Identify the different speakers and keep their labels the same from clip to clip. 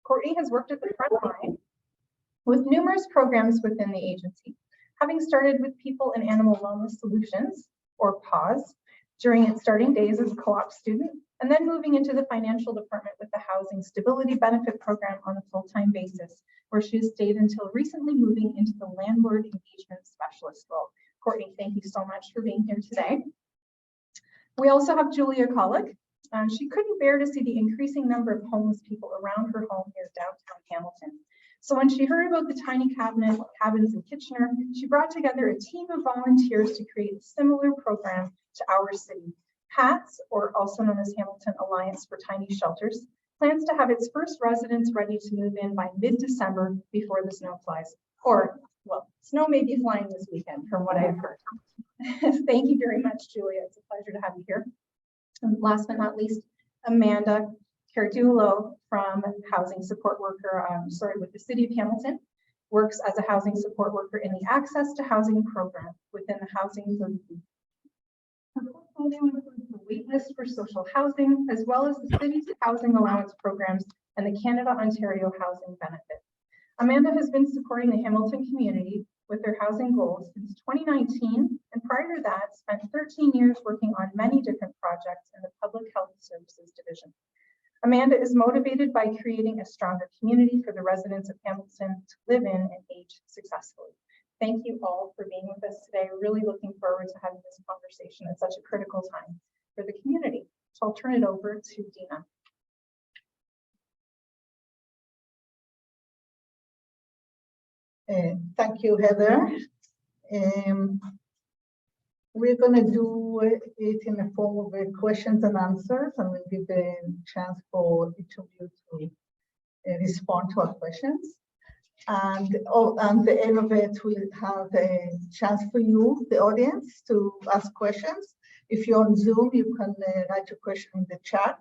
Speaker 1: Courtney has worked at the front line with numerous programs within the agency, having started with People and Animal Wellness Solutions, or PAWS, during its starting days as a co-op student, and then moving into the financial department with the Housing Stability Benefit Program on a full-time basis, where she has stayed until recently moving into the Landlord Engagement Specialist role. Courtney, thank you so much for being here today. We also have Julia Collick. She couldn't bear to see the increasing number of homeless people around her home here downtown Hamilton. So when she heard about the tiny cabins in Kitchener, she brought together a team of volunteers to create a similar program to our city. HATS, or also known as Hamilton Alliance for Tiny Shelters, plans to have its first residents ready to move in by mid-December before the snow flies. Or, well, snow may be flying this weekend from what I've heard. Thank you very much, Julia. It's a pleasure to have you here. And last but not least, Amanda Cardulo from Housing Support Worker, with the City of Hamilton, works as a housing support worker in the Access to Housing program within the housing the wait list for social housing, as well as the city's housing allowance programs and the Canada-Ontario Housing Benefit. Amanda has been supporting the Hamilton community with their housing goals since 2019, and prior to that, spent 13 years working on many different projects in the Public Health Services Division. Amanda is motivated by creating a stronger community for the residents of Hamilton to live in and age successfully. Thank you all for being with us today. We're really looking forward to having this conversation at such a critical time for the community. So I'll turn it over to Dina.
Speaker 2: Thank you, Heather. We're going to do it in the form of questions and answers, and we'll give a chance for each of you to respond to our questions. And at the end of it, we'll have a chance for you, the audience, to ask questions. If you're on Zoom, you can write your question in the chat,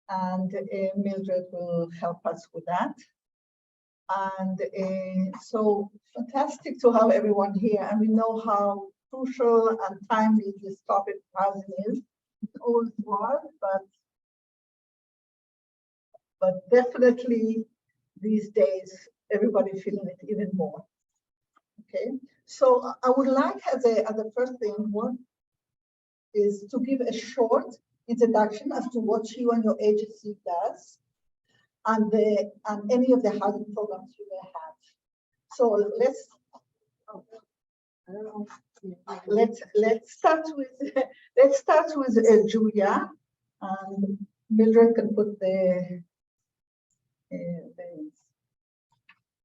Speaker 2: and Mildred will help us with that. And so fantastic to have everyone here, and we know how crucial and timely this topic of housing is. It always was, but definitely these days everybody feeling it even more. Okay, so I would like as a first thing is to give a short introduction as to what you and your agency does, and any of the housing programs you may have. So let's start with Julia, and Mildred can put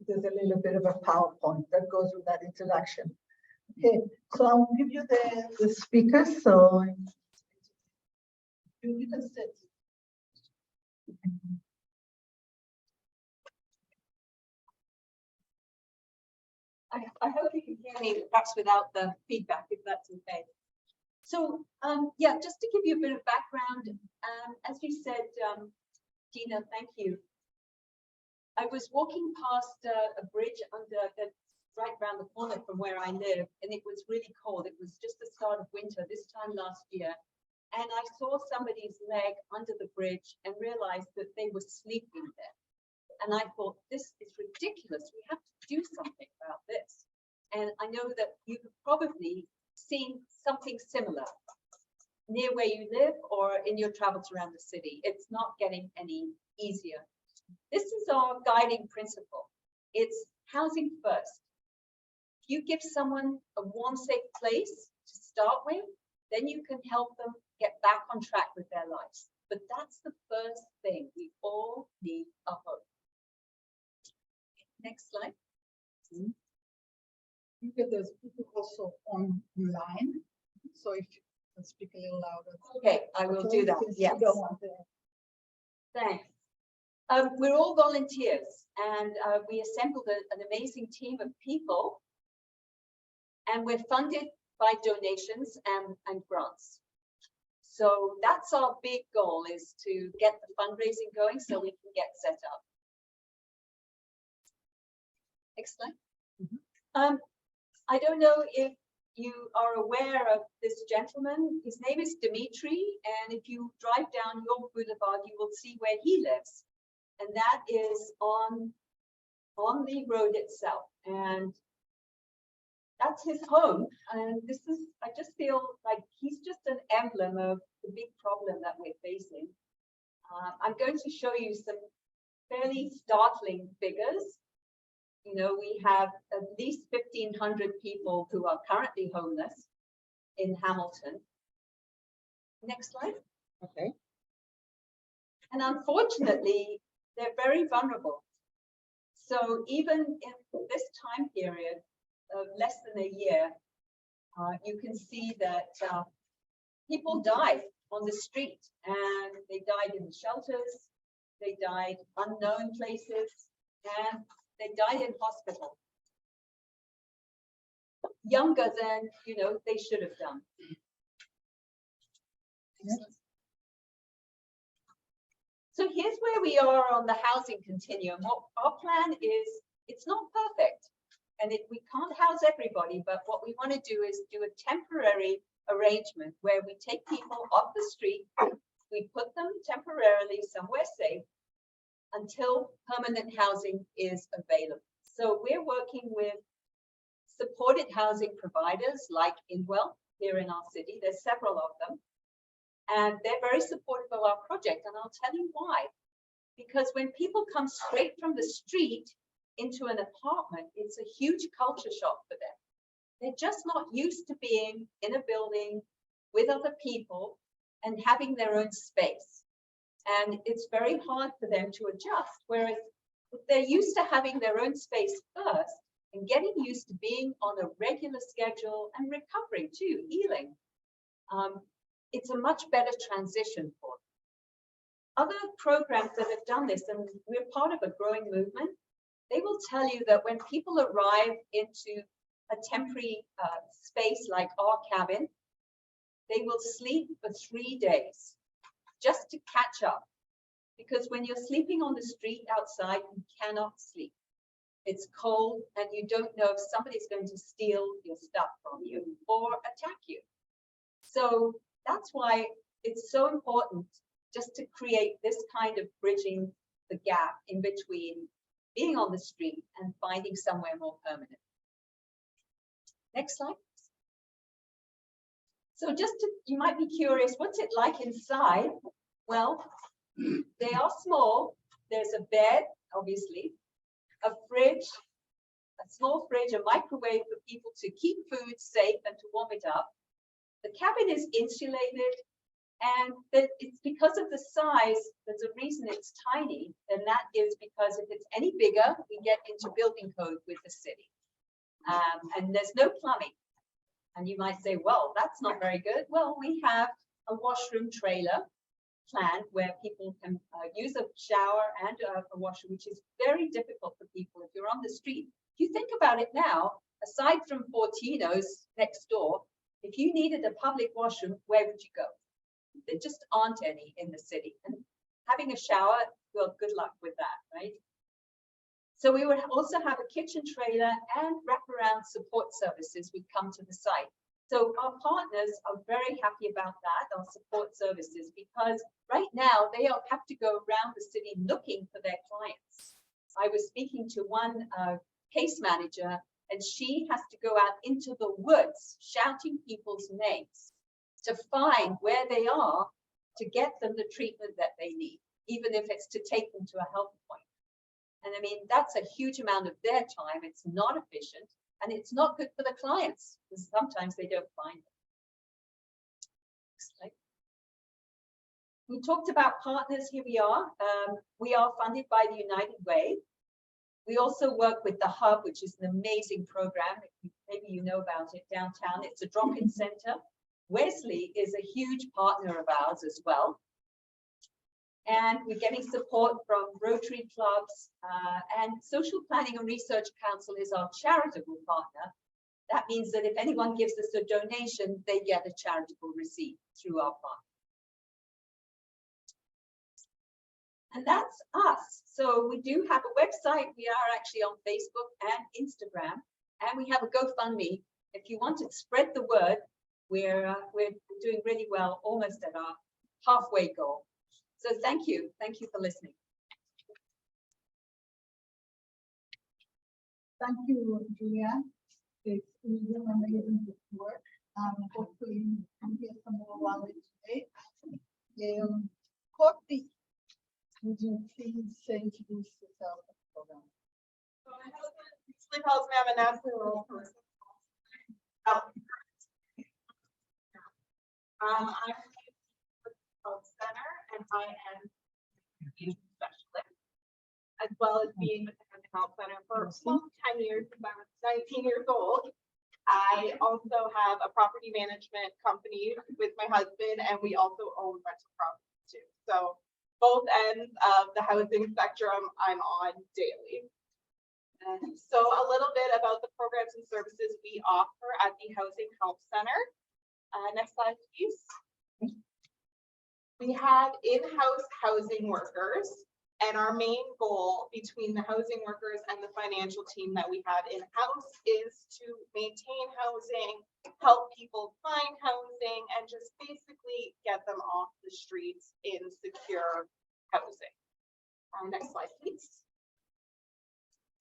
Speaker 2: there's a little bit of a PowerPoint that goes with that introduction. Okay, so I'll give you the speaker, so you can sit.
Speaker 3: I hope you can hear me, perhaps without the feedback, if that's okay. So, yeah, just to give you a bit of background, as you said, Dina, thank you. I was walking past a bridge right around the corner from where I live, and it was really cold. It was just the start of winter this time last year. And I saw somebody's leg under the bridge and realized that they were sleeping there. And I thought, this is ridiculous. We have to do something about this. And I know that you've probably seen something similar near where you live or in your travels around the city. It's not getting any easier. This is our guiding principle. It's housing first. If you give someone a warm, safe place to start with, then you can help them get back on track with their lives. But that's the first thing. We all need a home. Next slide.
Speaker 2: There's people also online, so if you can speak a little louder.
Speaker 3: Okay, I will do that. Yes. Thanks. We're all volunteers, and we assembled an amazing team of people, and we're funded by donations and grants. So that's our big goal, is to get the fundraising going so we can get set up. Next slide. I don't know if you are aware of this gentleman. His name is Dimitri, and if you drive down York Boulevard, you will see where he lives. and that is on the road itself. And that's his home. And this is, I just feel like he's just an emblem of the big problem that we're facing. I'm going to show you some fairly startling figures. You know, we have at least 1,500 people who are currently homeless in Hamilton. Next slide.
Speaker 4: Okay.
Speaker 3: And unfortunately, they're very vulnerable. So even in this time period of less than a year, you can see that people died on the street, and they died in shelters, they died unknown places, and they died in hospital. Younger than, you know, they should have done. So here's where we are on the housing continuum. What our plan is, it's not perfect, and we can't house everybody, but what we want to do is do a temporary arrangement where we take people off the street, we put them temporarily somewhere safe until permanent housing is available. So we're working with supported housing providers like Indwell here in our city. There's several of them. And they're very supportive of our project. And I'll tell you why. Because when people come straight from the street into an apartment, it's a huge culture shock for them. They're just not used to being in a building with other people and having their own space. And it's very hard for them to adjust. Whereas if they're used to having their own space first and getting used to being on a regular schedule and recovering too, healing, it's a much better transition for them. Other programs that have done this, and we're part of a growing movement, they will tell you that when people arrive into a temporary space like our cabin, they will sleep for 3 days just to catch up. Because when you're sleeping on the street outside, you cannot sleep. It's cold and you don't know if somebody's going to steal your stuff from you or attack you. So that's why it's so important just to create this kind of bridging the gap in between being on the street and finding somewhere more permanent. Next slide. So you might be curious, what's it like inside? Well, they are small. There's a bed, obviously, a fridge, a small fridge, a microwave for people to keep food safe and to warm it up. The cabin is insulated, and it's because of the size, there's a reason it's tiny, and that is because if it's any bigger, we get into building code with the city. And there's no plumbing. And you might say, well, that's not very good. Well, we have a washroom trailer plan where people can use a shower and a washroom, which is very difficult for people if you're on the street. If you think about it now, aside from Fortino's next door, if you needed a public washroom, where would you go? There just aren't any in the city. And having a shower, well, good luck with that, right? So we would also have a kitchen trailer and wraparound support services would come to the site. So our partners are very happy about that, our support services, because right now they have to go around the city looking for their clients. I was speaking to one case manager, and she has to go out into the woods shouting people's names to find where they are to get them the treatment that they need, even if it's to take them to a health point. And I mean, that's a huge amount of their time. It's not efficient, and it's not good for the clients because sometimes they don't find it. We talked about partners. Here we are. We are funded by the United Way. We also work with the Hub, which is an amazing program. Maybe you know about it downtown. It's a drop-in center. Wesley is a huge partner of ours as well. And we're getting support from Rotary clubs, and Social Planning and Research Council is our charitable partner. That means that if anyone gives us a donation, they get a charitable receipt through our partner. And that's us. So we do have a website. We are actually on Facebook and Instagram, and we have a GoFundMe. If you want to spread the word, we're doing really well, almost at our halfway goal. So thank you for listening.
Speaker 2: Thank you, Julia. It's really amazing work. Hopefully we can hear some more about it today. Courtney, would you please introduce yourself to the program?
Speaker 4: So my husband recently calls me. I'm a naturally rural person. I'm with the Health Center, and I am a communication specialist, as well as being with the Health Center for 10 years since I was 19 years old. I also have a property management company with my husband, and we also own rental properties too. So both ends of the housing spectrum I'm on daily. So a little bit about the programs and services we offer at the Housing Help Center. Next slide, please. We have in-house housing workers, and our main goal between the housing workers and the financial team that we have in-house is to maintain housing, help people find housing, and just basically get them off the streets in secure housing. Next slide, please.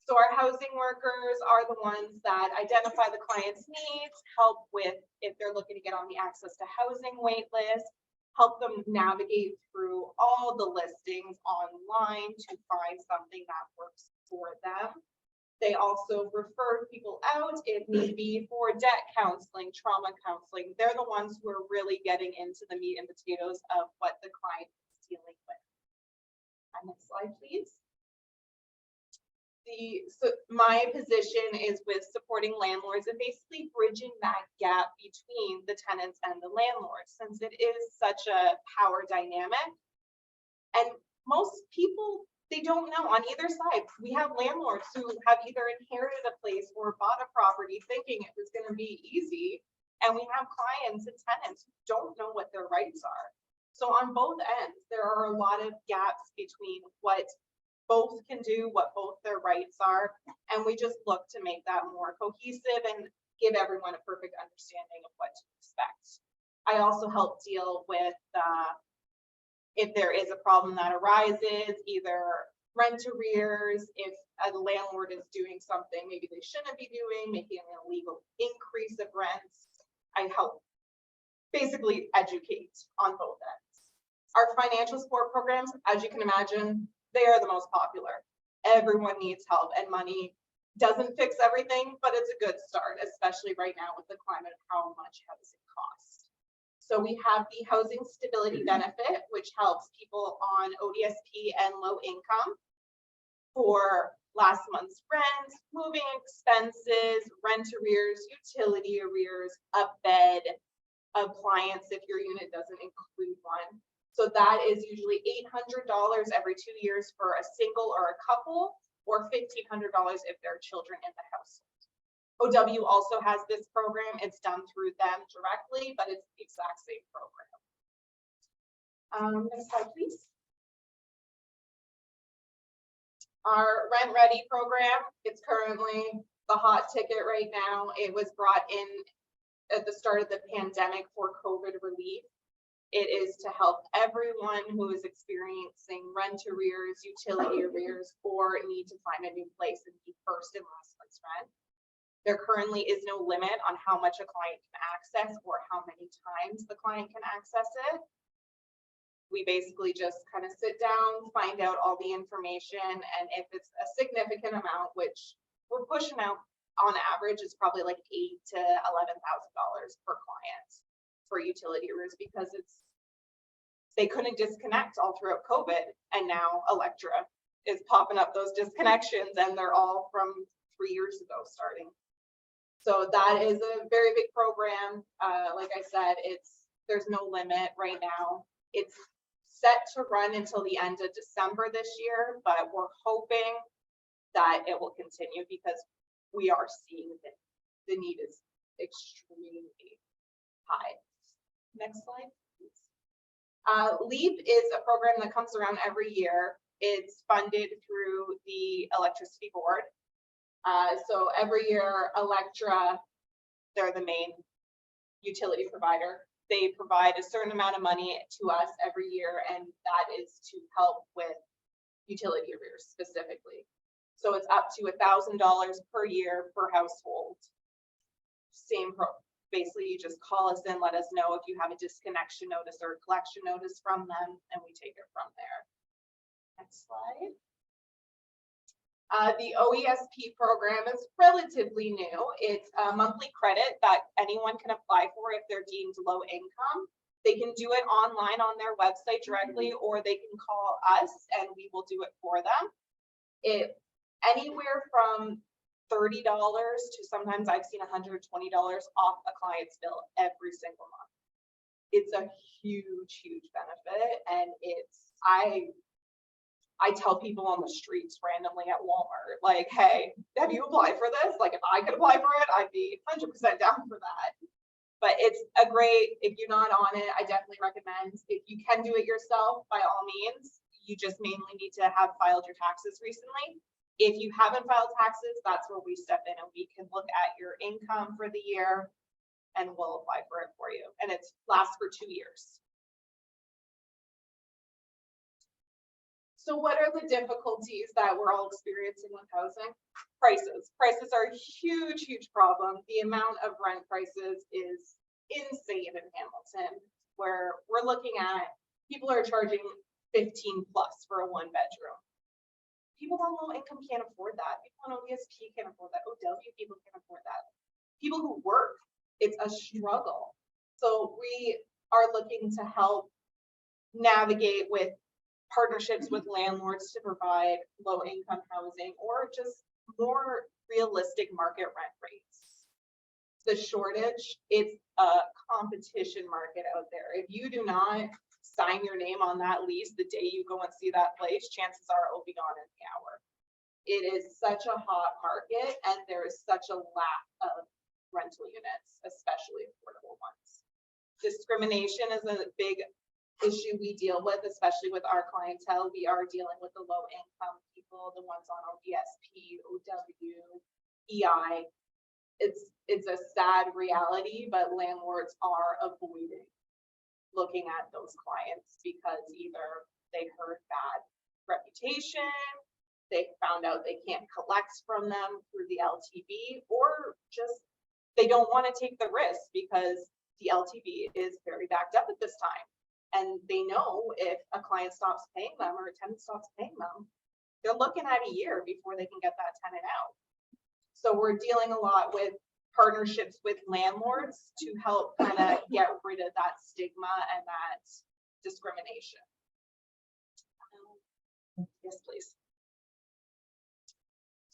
Speaker 4: So our housing workers are the ones that identify the client's needs, help with if they're looking to get on the access to housing wait list, help them navigate through all the listings online to find something that works for them. They also refer people out if need be for debt counseling, trauma counseling. They're the ones who are really getting into the meat and potatoes of what the client is dealing with. Next slide, please. So my position is with supporting landlords and basically bridging that gap between the tenants and the landlords, since it is such a power dynamic. And most people, they don't know on either side. We have landlords who have either inherited a place or bought a property thinking it was going to be easy. And we have clients and tenants who don't know what their rights are. So on both ends, there are a lot of gaps between what both can do, what both their rights are, and we just look to make that more cohesive and give everyone a perfect understanding of what to expect. I also help deal with if there is a problem that arises, either rent arrears, if a landlord is doing something maybe they shouldn't be doing, making an illegal increase of rents. I help basically educate on both ends. Our financial support programs, as you can imagine, they are the most popular. Everyone needs help, and money doesn't fix everything, but it's a good start, especially right now with the climate of how much housing costs. So we have the housing stability benefit, which helps people on ODSP and low income for last month's rent, moving expenses, rent arrears, utility arrears, a bed, appliance if your unit doesn't include one. So that is usually $800 every 2 years for a single or a couple, or $1,500 if there are children in the household. OW also has this program. It's done through them directly, but it's the exact same program. Next slide, please. Our Rent Ready program, it's currently the hot ticket right now. It was brought in at the start of the pandemic for COVID relief. It is to help everyone who is experiencing rent arrears, utility arrears, or need to find a new place and be first and last month's rent. There currently is no limit on how much a client can access or how many times the client can access it. We basically just kind of sit down, find out all the information, and if it's a significant amount, which we're pushing out on average, it's probably like $8,000 to $11,000 per client for utility arrears, because they couldn't disconnect all throughout COVID, and now Electra is popping up those disconnections, and they're all from 3 years ago starting. So that is a very big program. Like I said, there's no limit right now. It's set to run until the end of December this year, but we're hoping that it will continue because we are seeing that the need is extremely high. Next slide, please. LEAP is a program that comes around every year. It's funded through the electricity board. So every year, Electra, they're the main utility provider. They provide a certain amount of money to us every year, and that is to help with utility arrears specifically. So it's up to $1,000 per year per household. Basically you just call us in, let us know if you have a disconnection notice or a collection notice from them, and we take it from there. Next slide. The OESP program is relatively new. It's a monthly credit that anyone can apply for if they're deemed low income. They can do it online on their website directly, or they can call us and we will do it for them. It anywhere from $30 to sometimes I've seen $120 off a client's bill every single month. It's a huge, huge benefit, and I tell people on the streets randomly at Walmart, like, hey, have you applied for this? Like, if I could apply for it, I'd be 100% down for that. But it's a great, if you're not on it, I definitely recommend. If you can do it yourself, by all means, you just mainly need to have filed your taxes recently. If you haven't filed taxes, that's where we step in and we can look at your income for the year and we'll apply for it for you. And it lasts for 2 years. So what are the difficulties that we're all experiencing with housing? Prices. Prices are a huge, huge problem. The amount of rent prices is insane in Hamilton, where we're looking at people are charging 15 plus for a 1-bedroom. People on low income can't afford that. People on OESP can't afford that. OW people can't afford that. People who work, it's a struggle. So we are looking to help navigate with partnerships with landlords to provide low income housing or just more realistic market rent rates. The shortage, it's a competition market out there. If you do not sign your name on that lease the day you go and see that place, chances are it will be gone in the hour. It is such a hot market and there is such a lack of rental units, especially affordable ones. Discrimination is a big issue we deal with, especially with our clientele. We are dealing with the low income people, the ones on OESP, OW, EI. It's a sad reality, but landlords are avoiding looking at those clients because either they heard bad reputation, they found out they can't collect from them through the LTV, or just they don't want to take the risk because the LTV is very backed up at this time. And they know if a client stops paying them or a tenant stops paying them, they're looking at a year before they can get that tenant out. So we're dealing a lot with partnerships with landlords to help kind of get rid of that stigma and that discrimination. Yes, please.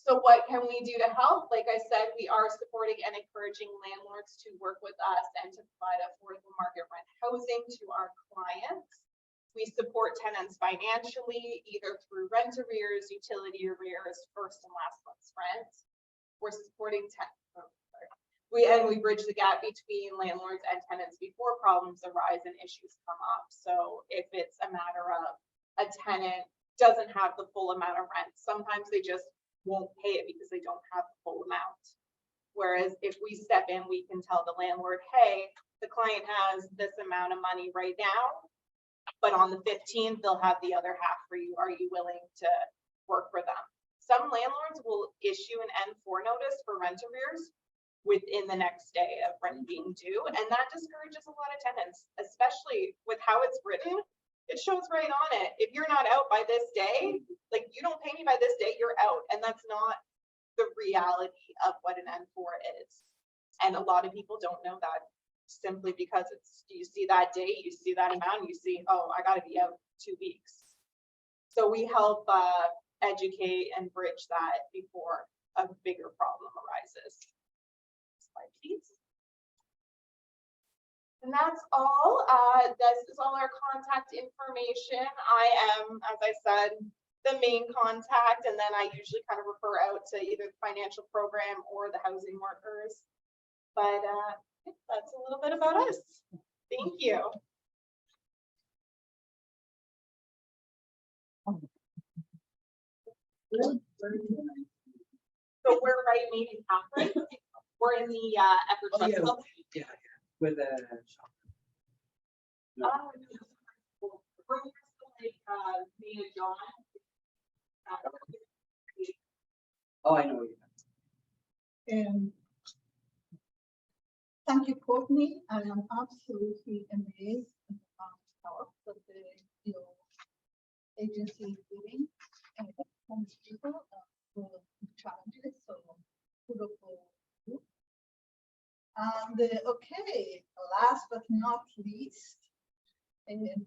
Speaker 4: So what can we do to help? Like I said, we are supporting and encouraging landlords to work with us and to provide affordable market rent housing to our clients. We support tenants financially, either through rent arrears, utility arrears, first and last month's rent. We're supporting we bridge the gap between landlords and tenants before problems arise and issues come up. So if it's a matter of a tenant doesn't have the full amount of rent, sometimes they just won't pay it because they don't have the full amount. Whereas if we step in, we can tell the landlord, hey, the client has this amount of money right now, but on the 15th, they'll have the other half for you. Are you willing to work for them? Some landlords will issue an N4 notice for rent arrears within the next day of rent being due. And that discourages a lot of tenants, especially with how it's written. It shows right on it. If you're not out by this day, like you don't pay me by this day, you're out. And that's not the reality of what an N4 is. And a lot of people don't know that simply because it's, you see that date, you see that amount, you see, oh, I gotta be out 2 weeks. So we help educate and bridge that before a bigger problem arises. Slide, please. And that's all. This is all our contact information. I am, as I said, the main contact, and then I usually kind of refer out to either the financial program or the housing workers. But that's a little bit about us. Thank you. So we're right maybe halfway. We're in the Effort Trust Club.
Speaker 5: Yeah, with a shop.
Speaker 4: We're like me and John.
Speaker 5: Oh, I know you.
Speaker 2: And thank you, Courtney. I am absolutely amazed at the amount of help that your agency is doing and homeless people for challenges. So kudos for you. And okay, last but not least, Amanda,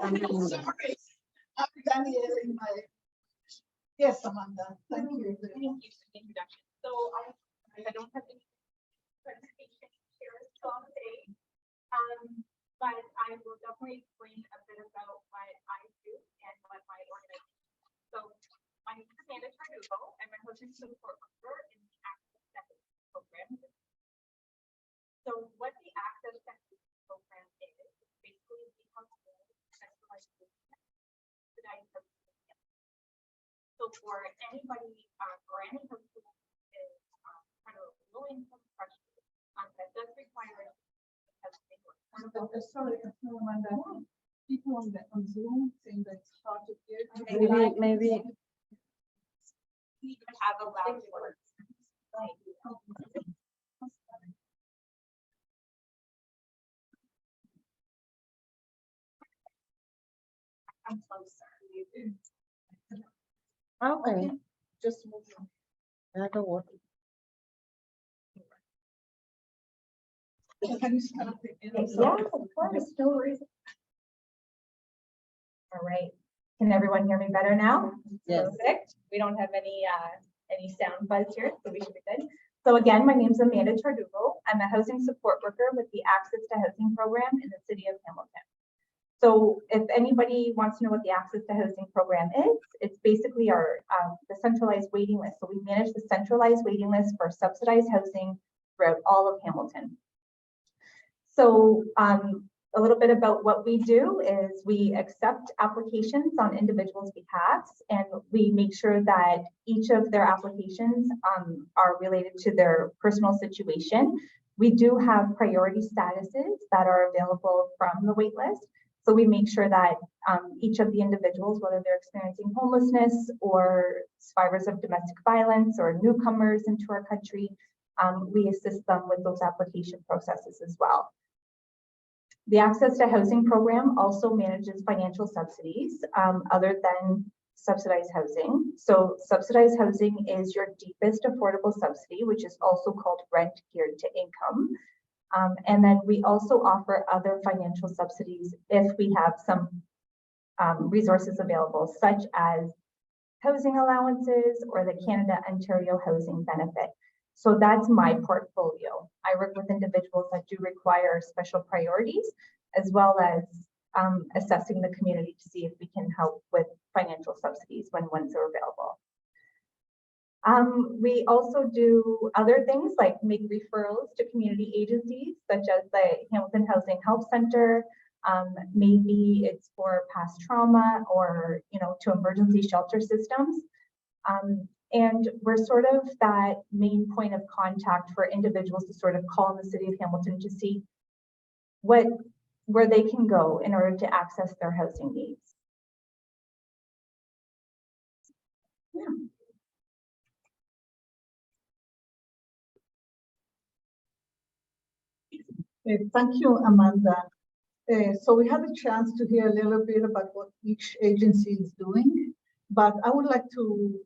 Speaker 2: I'm sorry. I'm Danielle in my. Yes, Amanda, thank you.
Speaker 4: Thank you for the introduction. So I don't have any presentation here today, but I will definitely explain a bit about what I do and what my organization. So my name is Amanda Tardugo. I'm a housing support worker in the Access Second program. So what the Access Second program is basically the hospital specialized in subsidized housing. So for anybody or any person who is kind of low income pressure, that does require
Speaker 2: Sorry, Amanda. People on Zoom saying that it's hard to hear.
Speaker 6: Maybe.
Speaker 4: we can have a loud word. I'm closer.
Speaker 6: Okay,
Speaker 2: Just move on.
Speaker 6: that'll work.
Speaker 2: Can you start again? I'm
Speaker 1: Yeah,
Speaker 2: sorry.
Speaker 1: of course, no worries. All right, can everyone hear me better now?
Speaker 6: Yes.
Speaker 1: Perfect. We don't have any sound buzz here, so we should be good. So again, my name is Amanda Tardugo. I'm a housing support worker with the Access to Housing program in the city of Hamilton. So if anybody wants to know what the Access to Housing program is, it's basically our the centralized waiting list. So we manage the centralized waiting list for subsidized housing throughout all of Hamilton. So a little bit about what we do is we accept applications on individuals' behalfs, and we make sure that each of their applications are related to their personal situation. We do have priority statuses that are available from the waitlist. So we make sure that each of the individuals, whether they're experiencing homelessness or survivors of domestic violence or newcomers into our country, we assist them with those application processes as well. The Access to Housing program also manages financial subsidies other than subsidized housing. So subsidized housing is your deepest affordable subsidy, which is also called rent geared to income. And then we also offer other financial subsidies if we have some resources available, such as housing allowances or the Canada Ontario Housing Benefit. So that's my portfolio. I work with individuals that do require special priorities, as well as assessing the community to see if we can help with financial subsidies when ones are available. We also do other things like make referrals to community agencies, such as the Hamilton Housing Help Center. Maybe it's for past trauma or, to emergency shelter systems. And we're sort of that main point of contact for individuals to sort of call in the city of Hamilton to see where they can go in order to access their housing needs.
Speaker 2: Thank you, Amanda. So we had a chance to hear a little bit about what each agency is doing, but I would like to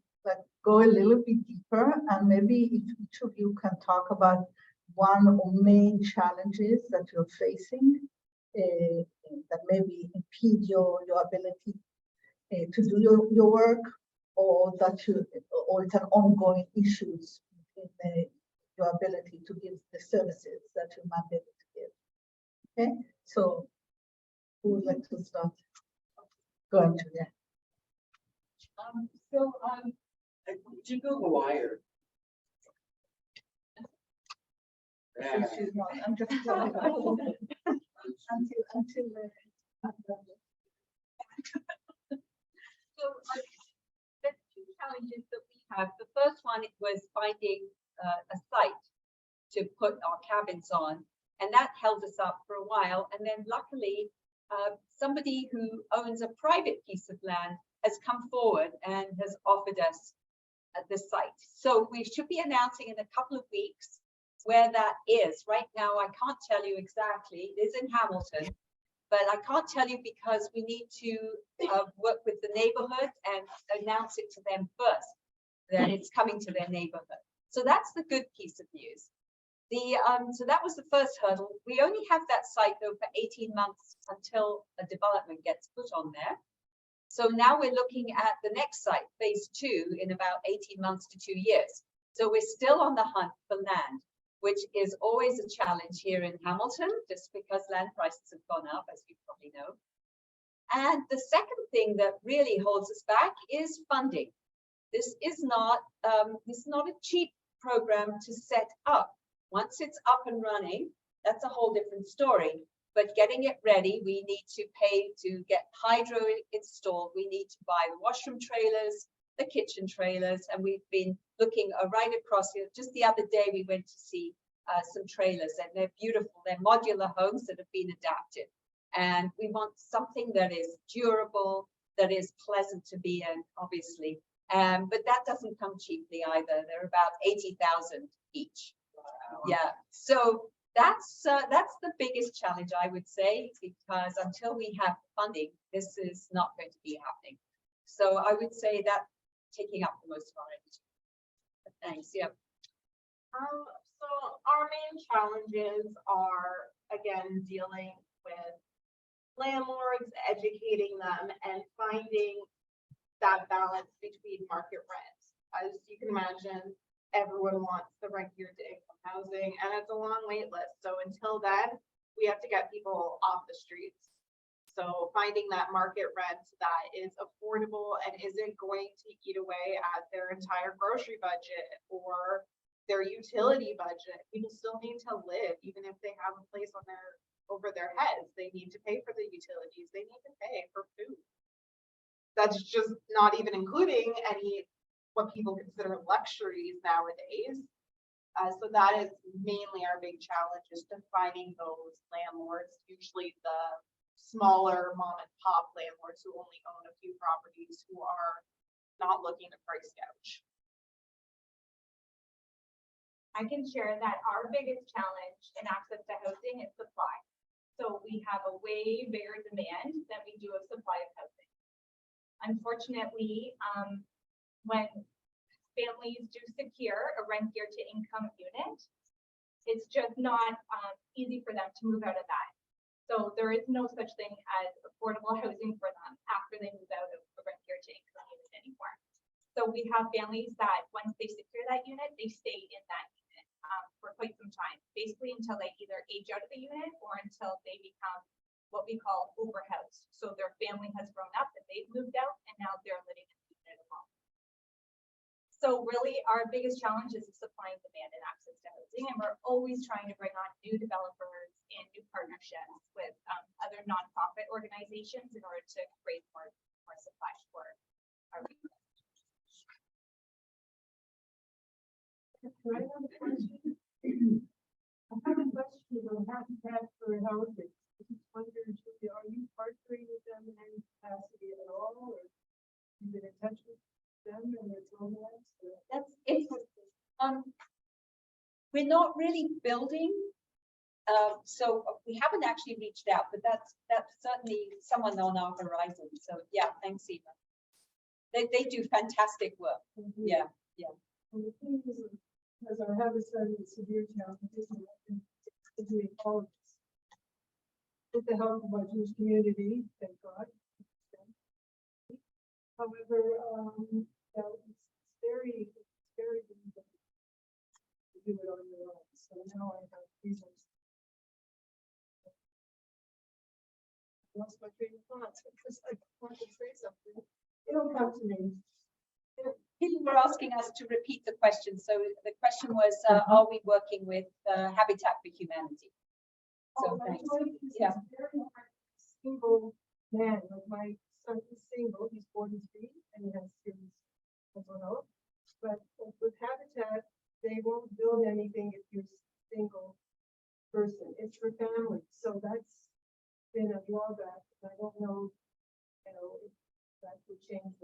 Speaker 2: go a little bit deeper, and maybe if each of you can talk about one or main challenges that you're facing that maybe impede your ability to do your work, or or it's an ongoing issues in your ability to give the services that you might be able to give. Okay, so who would like to start? Go into that.
Speaker 5: Jingle the wire. Yeah.
Speaker 2: She's not. I'm just until
Speaker 3: So there's two challenges that we have. The first one was finding a site to put our cabins on, and that held us up for a while. And then luckily, somebody who owns a private piece of land has come forward and has offered us the site. So we should be announcing in a couple of weeks where that is. Right now, I can't tell you exactly. It is in Hamilton, but I can't tell you because we need to work with the neighborhood and announce it to them first, that it's coming to their neighborhood. So that's the good piece of news. So that was the first hurdle. We only have that site though for 18 months until a development gets put on there. So now we're looking at the next site, phase 2, in about 18 months to 2 years. So we're still on the hunt for land, which is always a challenge here in Hamilton, just because land prices have gone up, as you probably know. And the second thing that really holds us back is funding. This is not a cheap program to set up. Once it's up and running, that's a whole different story. But getting it ready, we need to pay to get hydro installed. We need to buy the washroom trailers, the kitchen trailers, and we've been looking right across here. Just the other day, we went to see some trailers, and they're beautiful. They're modular homes that have been adapted. And we want something that is durable, that is pleasant to be in, obviously. But that doesn't come cheaply either. They're about 80,000 each. Yeah, so that's the biggest challenge, I would say, because until we have funding, this is not going to be happening. So I would say that taking up the most of our energy. But thanks, yeah.
Speaker 4: So our main challenges are, again, dealing with landlords, educating them, and finding that balance between market rent. As you can imagine, everyone wants the rent geared to income housing, and it's a long wait list. So until then, we have to get people off the streets. So finding that market rent that is affordable and isn't going to eat away at their entire grocery budget or their utility budget. People still need to live, even if they have a place on over their heads. They need to pay for the utilities. They need to pay for food. That's just not even including any what people consider luxuries nowadays. So that is mainly our big challenge, is defining those landlords, usually the smaller mom and pop landlords who only own a few properties, who are not looking to price gouge.
Speaker 7: I can share that our biggest challenge in access to housing is supply. So we have a way bigger demand than we do of supply of housing. Unfortunately, when families do secure a rent geared to income unit, it's just not easy for them to move out of that. So there is no such thing as affordable housing for them after they move out of a rent geared to income unit anymore. So we have families that once they secure that unit, they stay in that unit for quite some time, basically until they either age out of the unit or until they become what we call overhoused. So their family has grown up and they've moved out and now they're living in the unit alone. So really our biggest challenge is the supply and demand and access to housing. And we're always trying to bring on new developers and new partnerships with other nonprofit organizations in order to create more supply for our people.
Speaker 6: Can I have a question? I have a question about Habitat for Housing. I just wondered, Julia, are you partnering with them in any capacity at all, or you been in touch with them and their programs?
Speaker 3: That's interesting. We're not really building, so we haven't actually reached out, but that's certainly someone on our horizon. So yeah, thanks, Eva. They do fantastic work.
Speaker 6: Mm-hmm.
Speaker 3: Yeah.
Speaker 6: And the thing is, as our Habitat in severe challenges and doing all with the help of our Jewish community, thank God. However, it's very difficult to do it on your own. So now I have reasons. I lost my train of thought because I wanted to say something. It'll come to me.
Speaker 3: People were asking us to repeat the question. So the question was, are we working with Habitat for Humanity? So thanks. Yeah.
Speaker 6: It's very hard. Single man, like my son is single, he's 43 and he has kids as well. But with Habitat, they won't build anything if you're a single person. It's for families. So that's been a drawback. I don't know, if that would change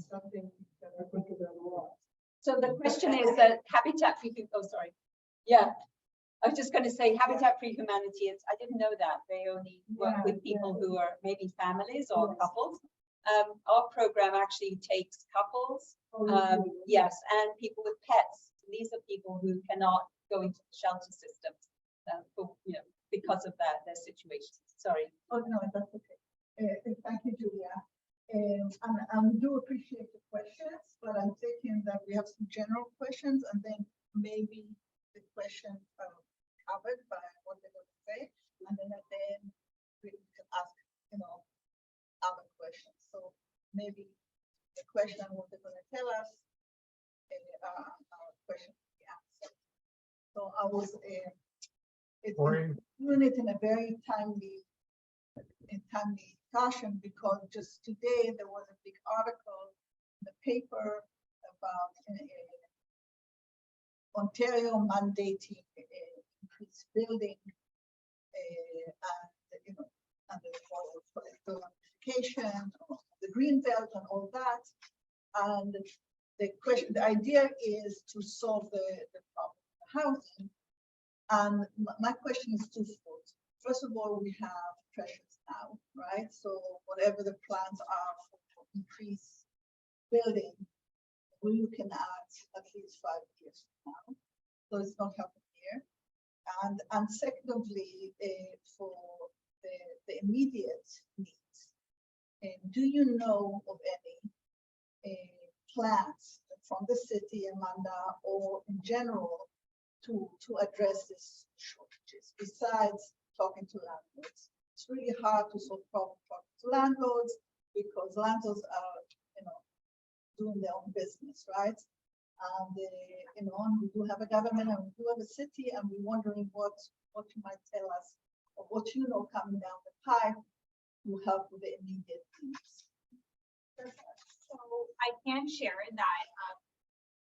Speaker 6: it's something that I think about a lot.
Speaker 3: So the question is that Habitat for oh, sorry. Yeah, I was just going to say Habitat for Humanity. I didn't know that. They only work
Speaker 6: Yeah,
Speaker 3: with people
Speaker 6: yeah.
Speaker 3: who are maybe families or
Speaker 6: Yes.
Speaker 3: couples. Our program actually takes couples,
Speaker 6: Oh, really?
Speaker 3: yes, and people with pets. These are people who cannot go into the shelter system for, because of their situation. Sorry.
Speaker 2: Oh, no, that's okay. Thank you, Julia. And I do appreciate the questions, but I'm thinking that we have some general questions and then maybe the questions are covered by what they're going to say. And then at the end, we can ask, other questions. So maybe the question, what they're going to tell us, our question will be answered. So I was doing it in a very timely fashion because just today there was a big article in the paper about Ontario mandating increased building and the notification of the green belt and all that. And the idea is to solve the problem of housing. And my question is twofold. First of all, we have pressures now, right? So whatever the plans are for increased building, we're looking at least 5 years from now. So it's not happening here. And secondly, for the immediate needs, do you know of any plans from the city, Amanda, or in general to address these shortages besides talking to landlords? It's really hard to solve problems talking to landlords because landlords are, doing their own business, right? And we do have a government and we do have a city, and we're wondering what you might tell us or what coming down the pipe to help with the immediate needs.
Speaker 7: So I can share that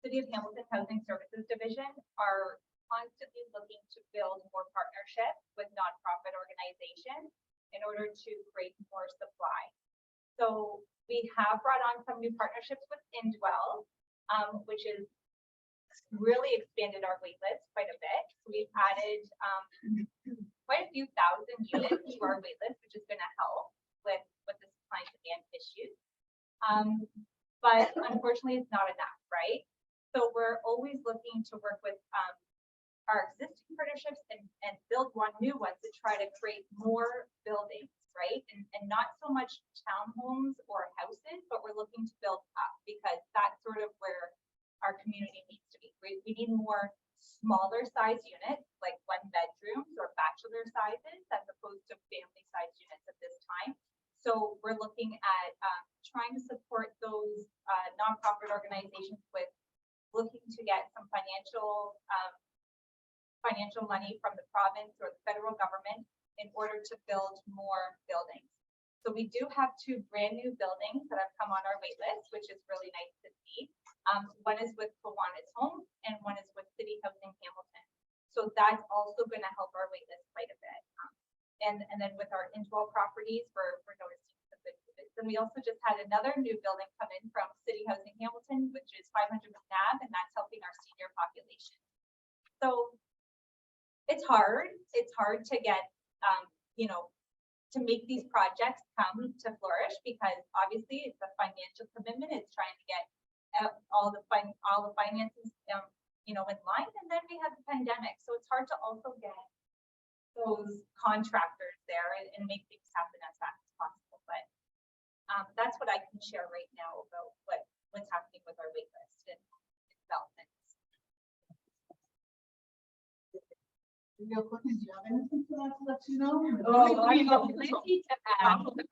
Speaker 7: City of Hamilton Housing Services Division are constantly looking to build more partnerships with nonprofit organizations in order to create more supply. So we have brought on some new partnerships with Indwell, which is really expanded our wait list quite a bit. We've added quite a few thousand units to our wait list, which is going to help with the supply and demand issues. But unfortunately, it's not enough, right? So we're always looking to work with our existing partnerships and build new ones to try to create more buildings, right? And not so much townhomes or houses, but we're looking to build up because that's sort of where our community needs to be. We need more smaller size units, like 1 bedrooms or bachelor sizes, as opposed to family size units at this time. So we're looking at trying to support those nonprofit organizations with looking to get some financial money from the province or the federal government in order to build more buildings. So we do have 2 brand new buildings that have come on our wait list, which is really nice to see. One is with Kiwanis Homes and one is with City Housing Hamilton. So that's also going to help our wait list quite a bit. And then with our Indwell properties, we're noticing some good movements. And we also just had another new building come in from City Housing Hamilton, which is 500 McNabb, and that's helping our senior population. So it's hard. It's hard to get, to make these projects come to flourish because obviously it's a financial commitment. It's trying to get all the finances, in line. And then we had the pandemic, so it's hard to also get those contractors there and make things happen as fast as possible. But that's what I can share right now about what's happening with our wait list and development.
Speaker 2: Your question, do you have anything to add to let you know?
Speaker 3: Oh, I have plenty to add. I'm going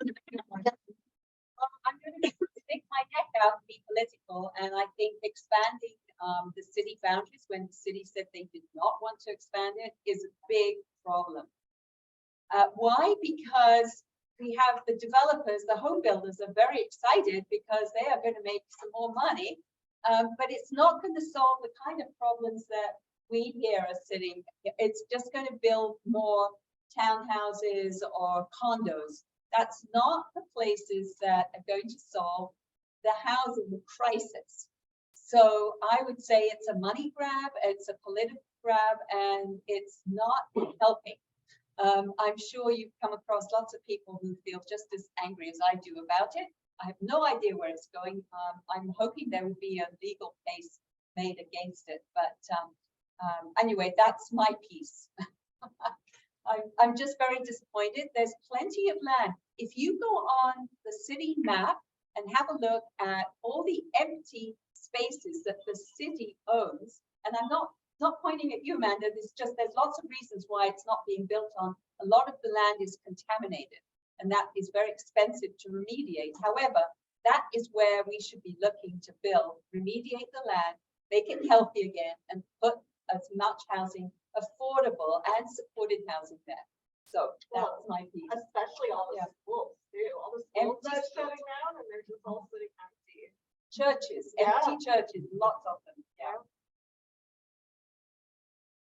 Speaker 3: to stick my neck out to be political, and I think expanding the city boundaries when the city said they did not want to expand it is a big problem. Why? Because we have the developers, the home builders are very excited because they are going to make some more money, but it's not going to solve the kind of problems that we here are sitting. It's just going to build more townhouses or condos. That's not the places that are going to solve the housing crisis. So I would say it's a money grab, it's a political grab, and it's not helping. I'm sure you've come across lots of people who feel just as angry as I do about it. I have no idea where it's going. I'm hoping there will be a legal case made against it, but anyway, that's my piece. I'm just very disappointed. There's plenty of land. If you go on the city map and have a look at all the empty spaces that the city owns, and I'm not pointing at you, Amanda, there's lots of reasons why it's not being built on. A lot of the land is contaminated, and that is very expensive to remediate. However, that is where we should be looking to build, remediate the land, make it healthy again, and put as much housing, affordable and supported housing there. So that's my piece.
Speaker 4: Especially all the
Speaker 3: Yeah.
Speaker 4: schools too, all the
Speaker 3: Empty
Speaker 4: schools that are
Speaker 3: schools.
Speaker 4: shutting down and they're just all sitting empty.
Speaker 3: Churches,
Speaker 4: Yeah.
Speaker 3: empty churches, lots of them, yeah.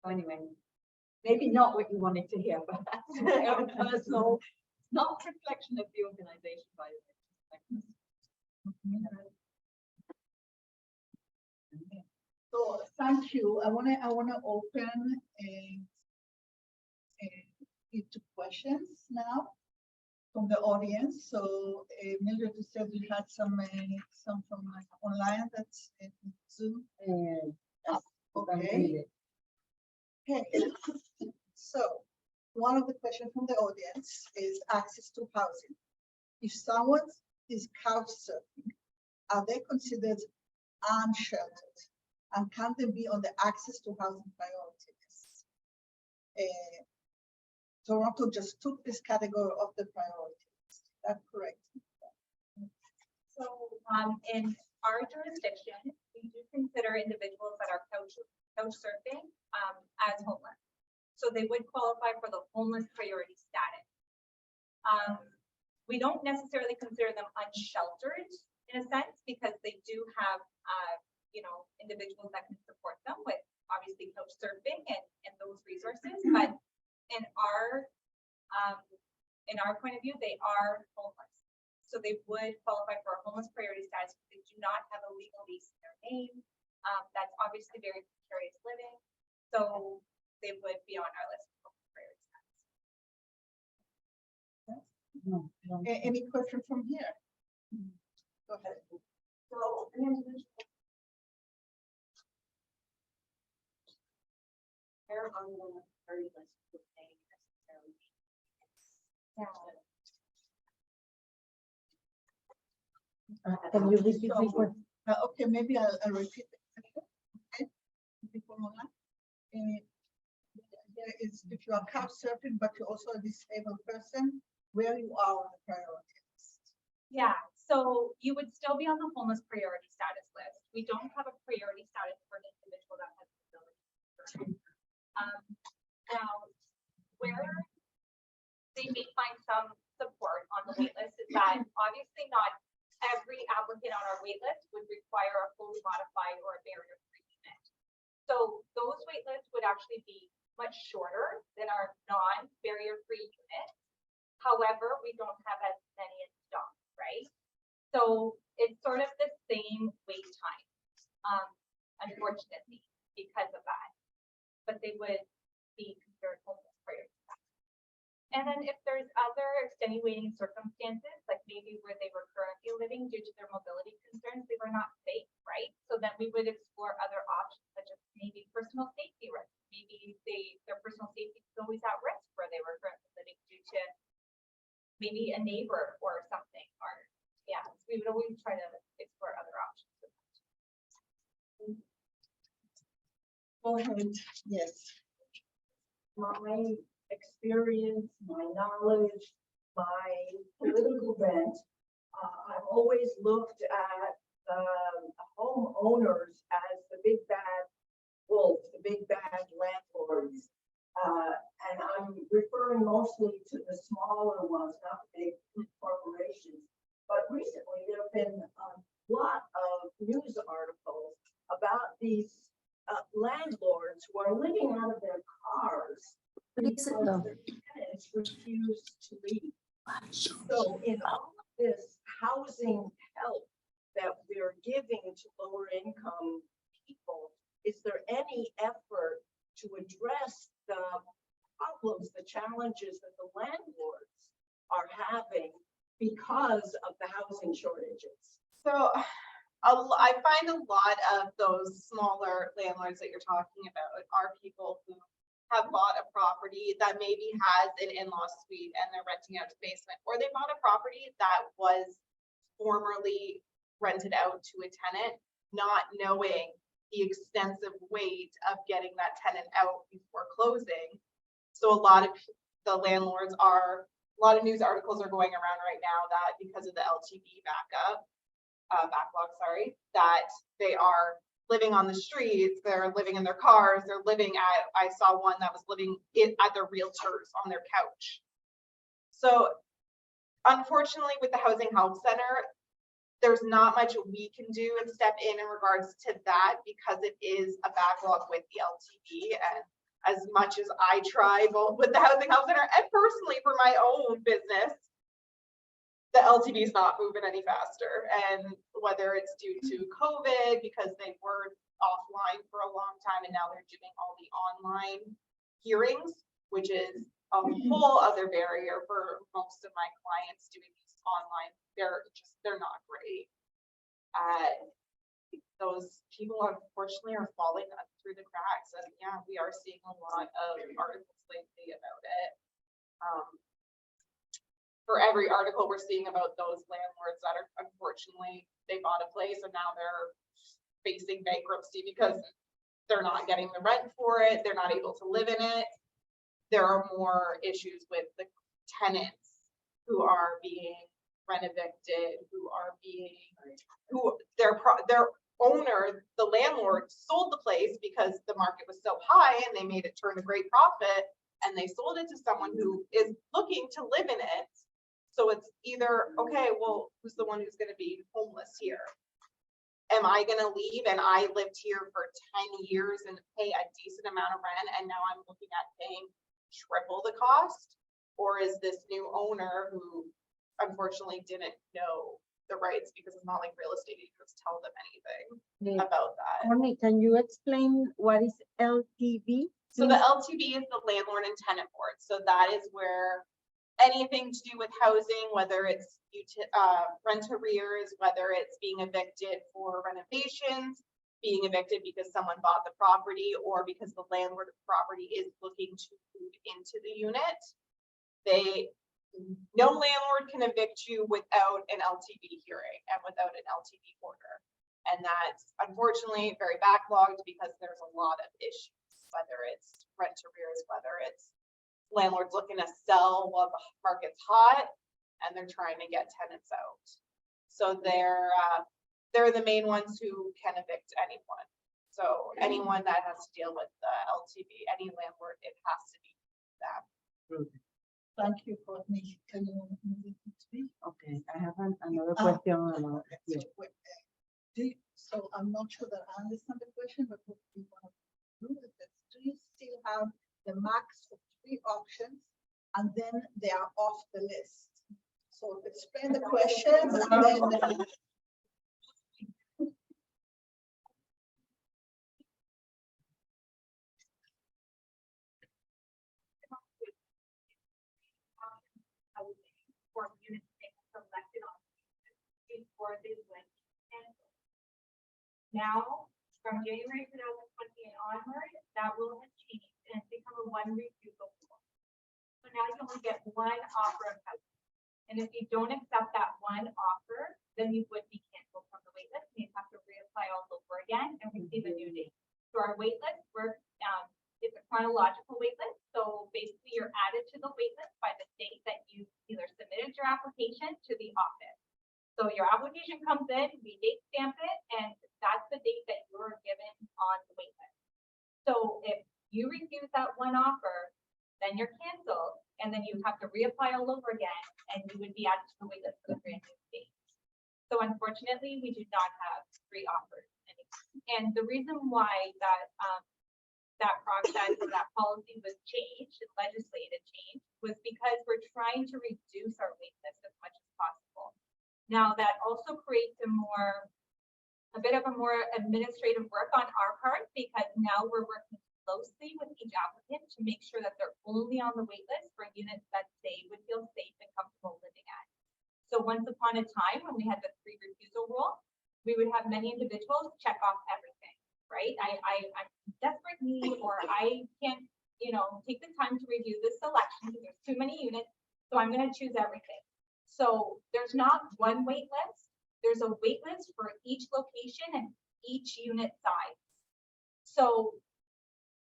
Speaker 3: So anyway, maybe not what you wanted to hear, but that's my own personal, not reflection of the organization, by the way.
Speaker 2: So thank you. I wanna open it to questions now from the audience. So Mildred, you said you had some from online, that's in Zoom. Okay. Okay. So one of the questions from the audience is access to housing. If someone is couch surfing, are they considered unsheltered? And can they be on the access to housing priority list? Toronto just took this category of the priority list. Is that correct?
Speaker 7: So, in our jurisdiction, we do consider individuals that are couch surfing, as homeless. So they would qualify for the homeless priority status. We don't necessarily consider them unsheltered in a sense, because they do have, individuals that can support them with obviously couch surfing and those resources. But in our point of view, they are homeless. So they would qualify for a homeless priority status. They do not have a legal lease in their name. That's obviously very precarious living. So they would be on our list of homeless priority status.
Speaker 2: Any question from here? Go ahead.
Speaker 6: So an individual. They're on the priority list for paying necessarily.
Speaker 2: Can you repeat this one? Okay, maybe I'll repeat the question. Okay. Before Mona. There is, if you are couch surfing, but you're also a disabled person, where you are on the priority list.
Speaker 7: Yeah, so you would still be on the homeless priority status list. We don't have a priority status for an individual that has disability. Now, where they may find some support on the wait list is that obviously not every applicant on our wait list would require a fully modified or a barrier-free unit. So those wait lists would actually be much shorter than our non-barrier-free units. However, we don't have as many in stock, right? So it's sort of the same wait time, unfortunately, because of that. But they would be considered homeless prior to that. And then if there's other extenuating circumstances, like maybe where they were currently living due to their mobility concerns, they were not safe, right? So then we would explore other options, such as maybe personal safety risk. Maybe their personal safety is always at risk where they were currently living due to maybe a neighbor or something, or yeah, so we would always try to explore other options.
Speaker 2: Go ahead. Yes.
Speaker 6: My experience, my knowledge, my political bent, I've always looked at homeowners as the big bad wolf, the big bad landlords. And I'm referring mostly to the smaller ones, not the big corporations. But recently there have been a lot of news articles about these landlords who are living out of their cars because their tenants refuse to leave. So in all of this housing help giving to lower income people, is there any effort to address the problems, the challenges that the landlords are having because of the housing shortages?
Speaker 4: So I find a lot of those smaller landlords that you're talking about are people who have bought a property that maybe has an in-law suite and they're renting out the basement, or they bought a property that was formerly rented out to a tenant, not knowing the extensive weight of getting that tenant out before closing. So a lot of the landlords are, a lot of news articles are going around right now that because of the LTV backlog, sorry, that they are living on the streets, they're living in their cars, they're living at, I saw one that was living at their realtors on their couch. So unfortunately with the Housing Help Center, there's not much we can do and step in regards to that because it is a backlog with the LTV. And as much as I try both with the Housing Help Center and personally for my own business, the LTV is not moving any faster. And whether it's due to COVID, because they were offline for a long time and now they're doing all the online hearings, which is a whole other barrier for most of my clients doing these online. They're not great. Those people unfortunately are falling through the cracks, and yeah, we are seeing a lot of articles lately about it. For every article we're seeing about those landlords that are unfortunately they bought a place and now they're facing bankruptcy because they're not getting the rent for it, they're not able to live in it. There are more issues with the tenants who are being rent evicted, who their owner, the landlord, sold the place because the market was so high and they made it turn a great profit, and they sold it to someone who is looking to live in it. So it's either, okay, well, who's the one who's going to be homeless here? Am I going to leave and I lived here for 10 years and pay a decent amount of rent and now I'm looking at paying triple the cost? Or is this new owner who unfortunately didn't know the rights, because it's not like real estate agents tell them anything about that?
Speaker 8: Courtney, can you explain what is LTV?
Speaker 4: So the LTV is the landlord and tenant board. So that is where anything to do with housing, whether it's rent arrears, whether it's being evicted for renovations, being evicted because someone bought the property, or because the landlord of the property is looking to move into the unit. No landlord can evict you without an LTV hearing and without an LTV order. And that's unfortunately very backlogged because there's a lot of issues, whether it's rent arrears, whether it's landlords looking to sell while the market's hot and they're trying to get tenants out. So they're the main ones who can evict anyone. So anyone that has to deal with the LTV, any landlord, it has to be them.
Speaker 2: Thank you, Courtney. Can you move to speak?
Speaker 8: Okay, I have another question about
Speaker 2: So, so I'm not sure that I understand the question, but what we want to do is that do you still have the max of 3 options and then they are off the list? So explain the questions and then
Speaker 7: For units being selected on before they went canceled. Now, from January 2020 and onward, that will have changed and it's become a one refusal rule. So now you only get one offer of housing. And if you don't accept that one offer, then you would be canceled from the wait list and you have to reapply all over again and receive a new date. So our wait list works, it's a chronological wait list. So basically you're added to the wait list by the date that you either submitted your application to the office. So your application comes in, we date stamp it, and that's the date that you're given on the wait list. So if you refuse that one offer, then you're canceled, and then you have to reapply all over again, and you would be added to the wait list for the brand new date. So unfortunately, we do not have 3 offers anymore. And the reason why that process or that policy was changed and legislated change was because we're trying to reduce our wait list as much as possible. Now that also creates a more a bit of a more administrative work on our part because now we're working closely with each applicant to make sure that they're only on the wait list for units that they would feel safe and comfortable living at. So once upon a time, when we had the 3 refusal rule, we would have many individuals check off everything, right? I'm in desperate need, or I can't, take the time to review this selection because there's too many units, so I'm gonna choose everything. So there's not one wait list. There's a wait list for each location and each unit size. So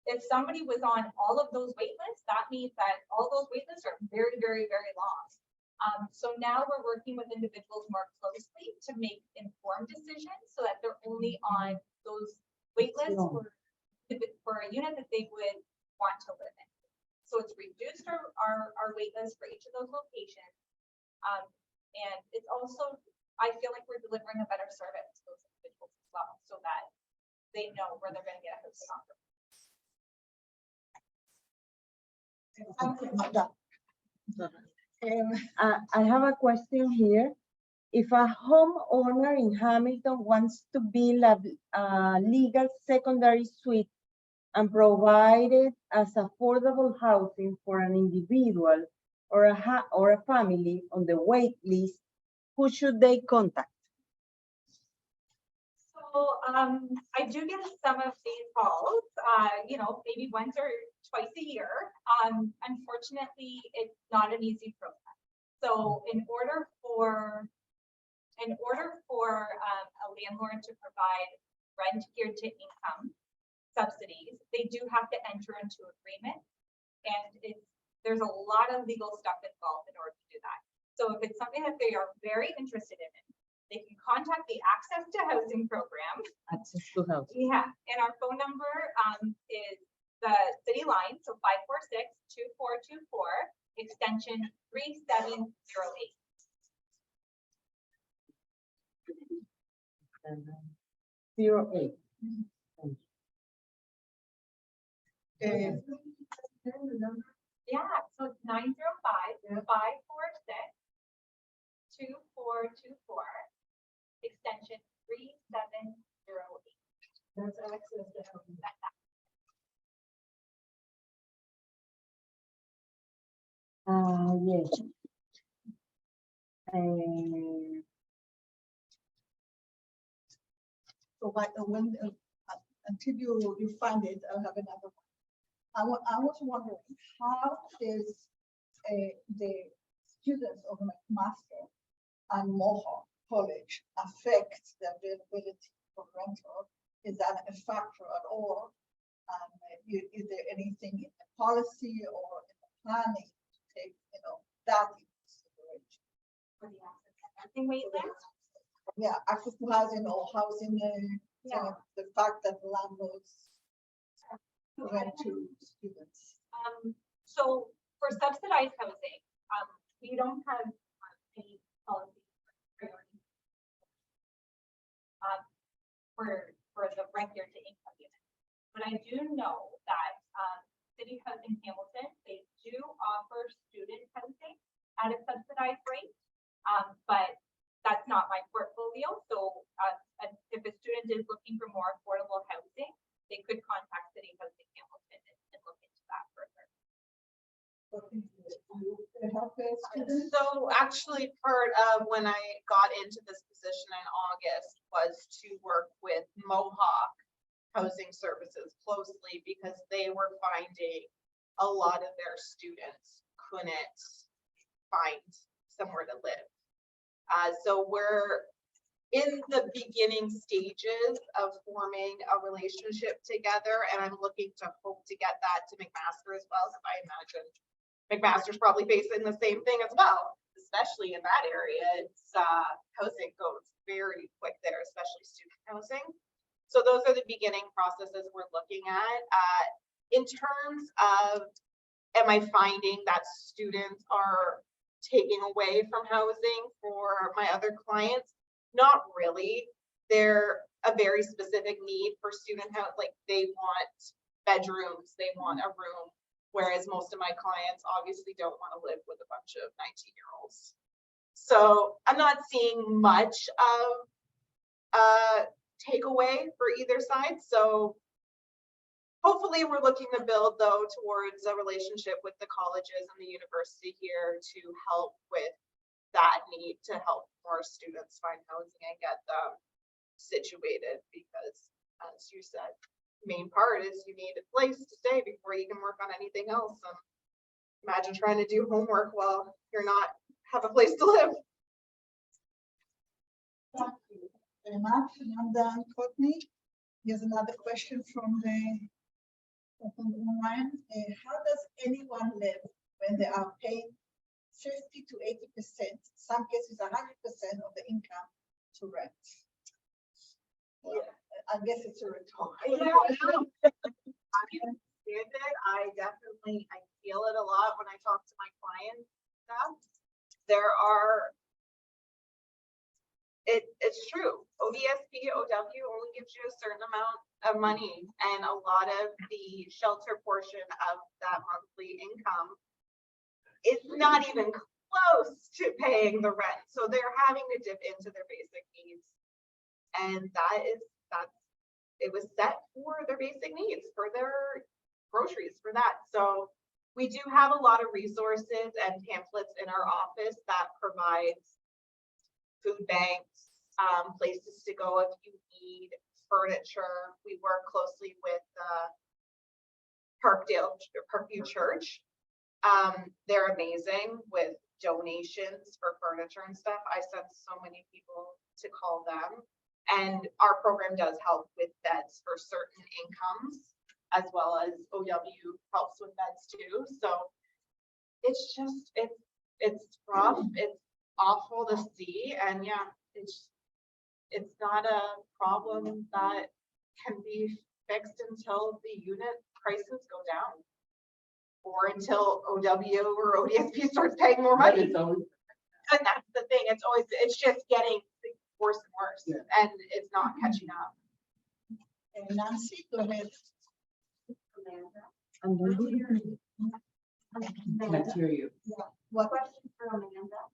Speaker 7: if somebody was on all of those wait lists, that means that all those wait lists are very, very, very long. So now we're working with individuals more closely to make informed decisions so that they're only on those wait lists for a unit that they would want to live in. So it's reduced our wait list for each of those locations. And it's also, I feel like we're delivering a better service to those individuals as well, so that they know where they're going to get a housing offer.
Speaker 8: I have a question here. If a homeowner in Hamilton wants to build a legal secondary suite and provide it as affordable housing for an individual or a family on the wait list, who should they contact?
Speaker 7: So I do get some of these calls, maybe once or twice a year. Unfortunately, it's not an easy process. So in order for a landlord to provide rent geared to income subsidies, they do have to enter into agreement, and there's a lot of legal stuff involved in order to do that. So if it's something that they are very interested in, they can contact the Access to Housing program.
Speaker 8: Access to housing.
Speaker 7: Yeah, and our phone number is the city line, so 546-2424, extension 3708.
Speaker 8: And 08.
Speaker 7: Yeah, so it's 905-546-2424, extension 3708.
Speaker 6: That's access to housing.
Speaker 8: Yes.
Speaker 2: So until you find it, I'll have another one. I was wondering, how is the students of McMaster and Mohawk College affect the availability for rental? Is that a factor at all? Is there anything in the policy or in the planning to take, that into consideration?
Speaker 7: For the access to housing wait list.
Speaker 2: Yeah, access to housing or housing,
Speaker 7: Yeah.
Speaker 2: the fact that landlords rent to students.
Speaker 7: So for subsidized housing, we don't have any policy priority for the rent geared to income unit. But I do know that City Housing Hamilton, they do offer student housing at a subsidized rate, but that's not my portfolio. So if a student is looking for more affordable housing, they could contact City Housing Hamilton and look into that further.
Speaker 4: So actually part of when I got into this position in August was to work with Mohawk Housing Services closely because they were finding a lot of their students couldn't find somewhere to live. So we're in the beginning stages of forming a relationship together, and I'm looking to hope to get that to McMaster as well, because I imagine McMaster's probably facing the same thing as well, especially in that area. It's housing goes very quick there, especially student housing. So those are the beginning processes we're looking at. In terms of, am I finding that students are taking away from housing for my other clients? Not really. They're a very specific need for student house. Like they want bedrooms, they want a room, whereas most of my clients obviously don't want to live with a bunch of 19-year-olds. So I'm not seeing much of takeaway for either side. So hopefully we're looking to build though towards a relationship with the colleges and the university here to help with that need to help more students find housing and get them situated, because as you said, main part is you need a place to stay before you can work on anything else. Imagine trying to do homework while you're not have a place to live.
Speaker 2: Thank you very much. And then Courtney, here's another question from the online. How does anyone live when they are paying 50 to 80%, some cases 100% of the income to rent? Well, I guess it's a rhetorical.
Speaker 4: I definitely, I feel it a lot when I talk to my clients now. There are, it's true. ODSP, OW only gives you a certain amount of money, and a lot of the shelter portion of that monthly income is not even close to paying the rent. So they're having to dip into their basic needs. And it was set for their basic needs, for their groceries, for that. So we do have a lot of resources and pamphlets in our office that provides food banks, places to go if you need furniture. We work closely with Parkview Church. They're amazing with donations for furniture and stuff. I sent so many people to call them. And our program does help with beds for certain incomes, as well as OW helps with beds too. So it's just, it's rough, it's awful to see. And yeah, it's not a problem that can be fixed until the unit prices go down, or until OW or ODSP starts paying more money. And that's the thing, it's just getting worse and worse, and it's not catching up.
Speaker 2: And Nancy, go ahead.
Speaker 5: Let's hear you.
Speaker 2: What?
Speaker 9: Question for Amanda.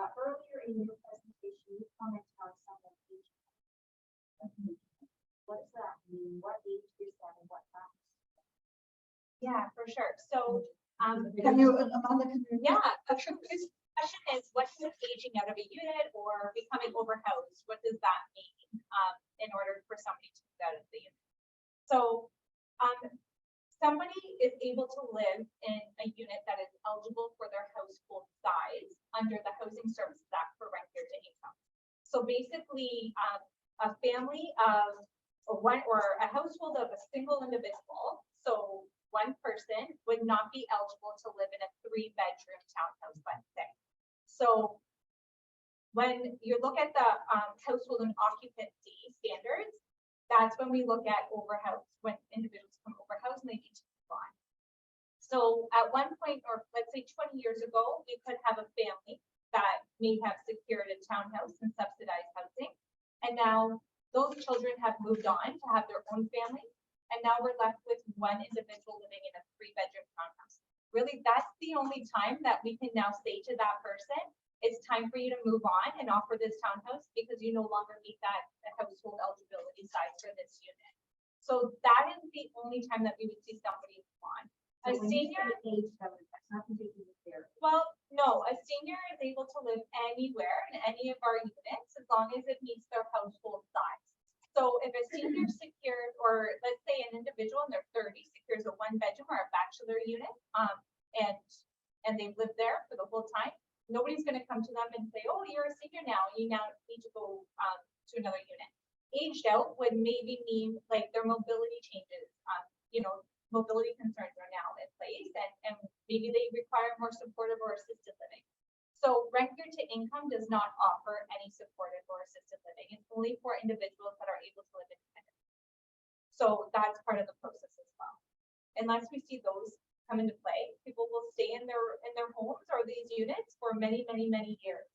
Speaker 9: Earlier in your presentation, you commented on someone aging. What does that mean? What age is that and what happens?
Speaker 7: Yeah, for sure. So,
Speaker 2: Can you, Amanda, can you?
Speaker 7: yeah,
Speaker 2: Action, please.
Speaker 7: question is, what does aging out of a unit or becoming overhoused, what does that mean in order for somebody to move out of the unit? So somebody is able to live in a unit that is eligible for their household size under the Housing Services Act for rent geared to income. So basically, a family of or a household of a single individual, so one person would not be eligible to live in a 3-bedroom townhouse, let's say. So when you look at the household and occupancy standards, that's when we look at overhouse, when individuals come overhouse and they need to move on. So at one point, or let's say 20 years ago, we could have a family that may have secured a townhouse and subsidized housing. And now those children have moved on to have their own family. And now we're left with one individual living in a 3-bedroom townhouse. Really, that's the only time that we can now say to that person, it's time for you to move on and offer this townhouse because you no longer meet that household eligibility size for this unit. So that is the only time that we would see somebody move on. A senior,
Speaker 9: age, that's not completely there.
Speaker 7: well, no, a senior is able to live anywhere in any of our units as long as it meets their household size. So if a senior secures, or let's say an individual in their 30s secures a 1-bedroom or a bachelor unit, and they've lived there for the whole time, nobody's going to come to them and say, oh, you're a senior now, you now need to go to another unit. Aged out would maybe mean like their mobility changes, mobility concerns are now in place, and maybe they require more supportive or assisted living. So rent geared to income does not offer any supportive or assisted living. It's only for individuals that are able to live independently. So that's part of the process as well. Unless we see those come into play, people will stay in their homes or these units for many, many, many years.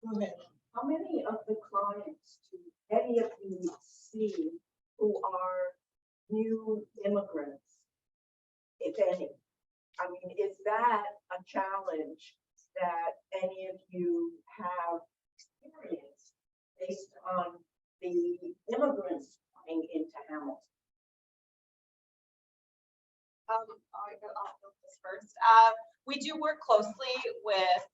Speaker 2: Go ahead.
Speaker 6: How many of the clients do any of you see who are new immigrants, if any? I mean, is that a challenge that any of you have experienced based on
Speaker 10: the immigrants coming into Hamilton?
Speaker 4: I'll go this first. We do work closely with,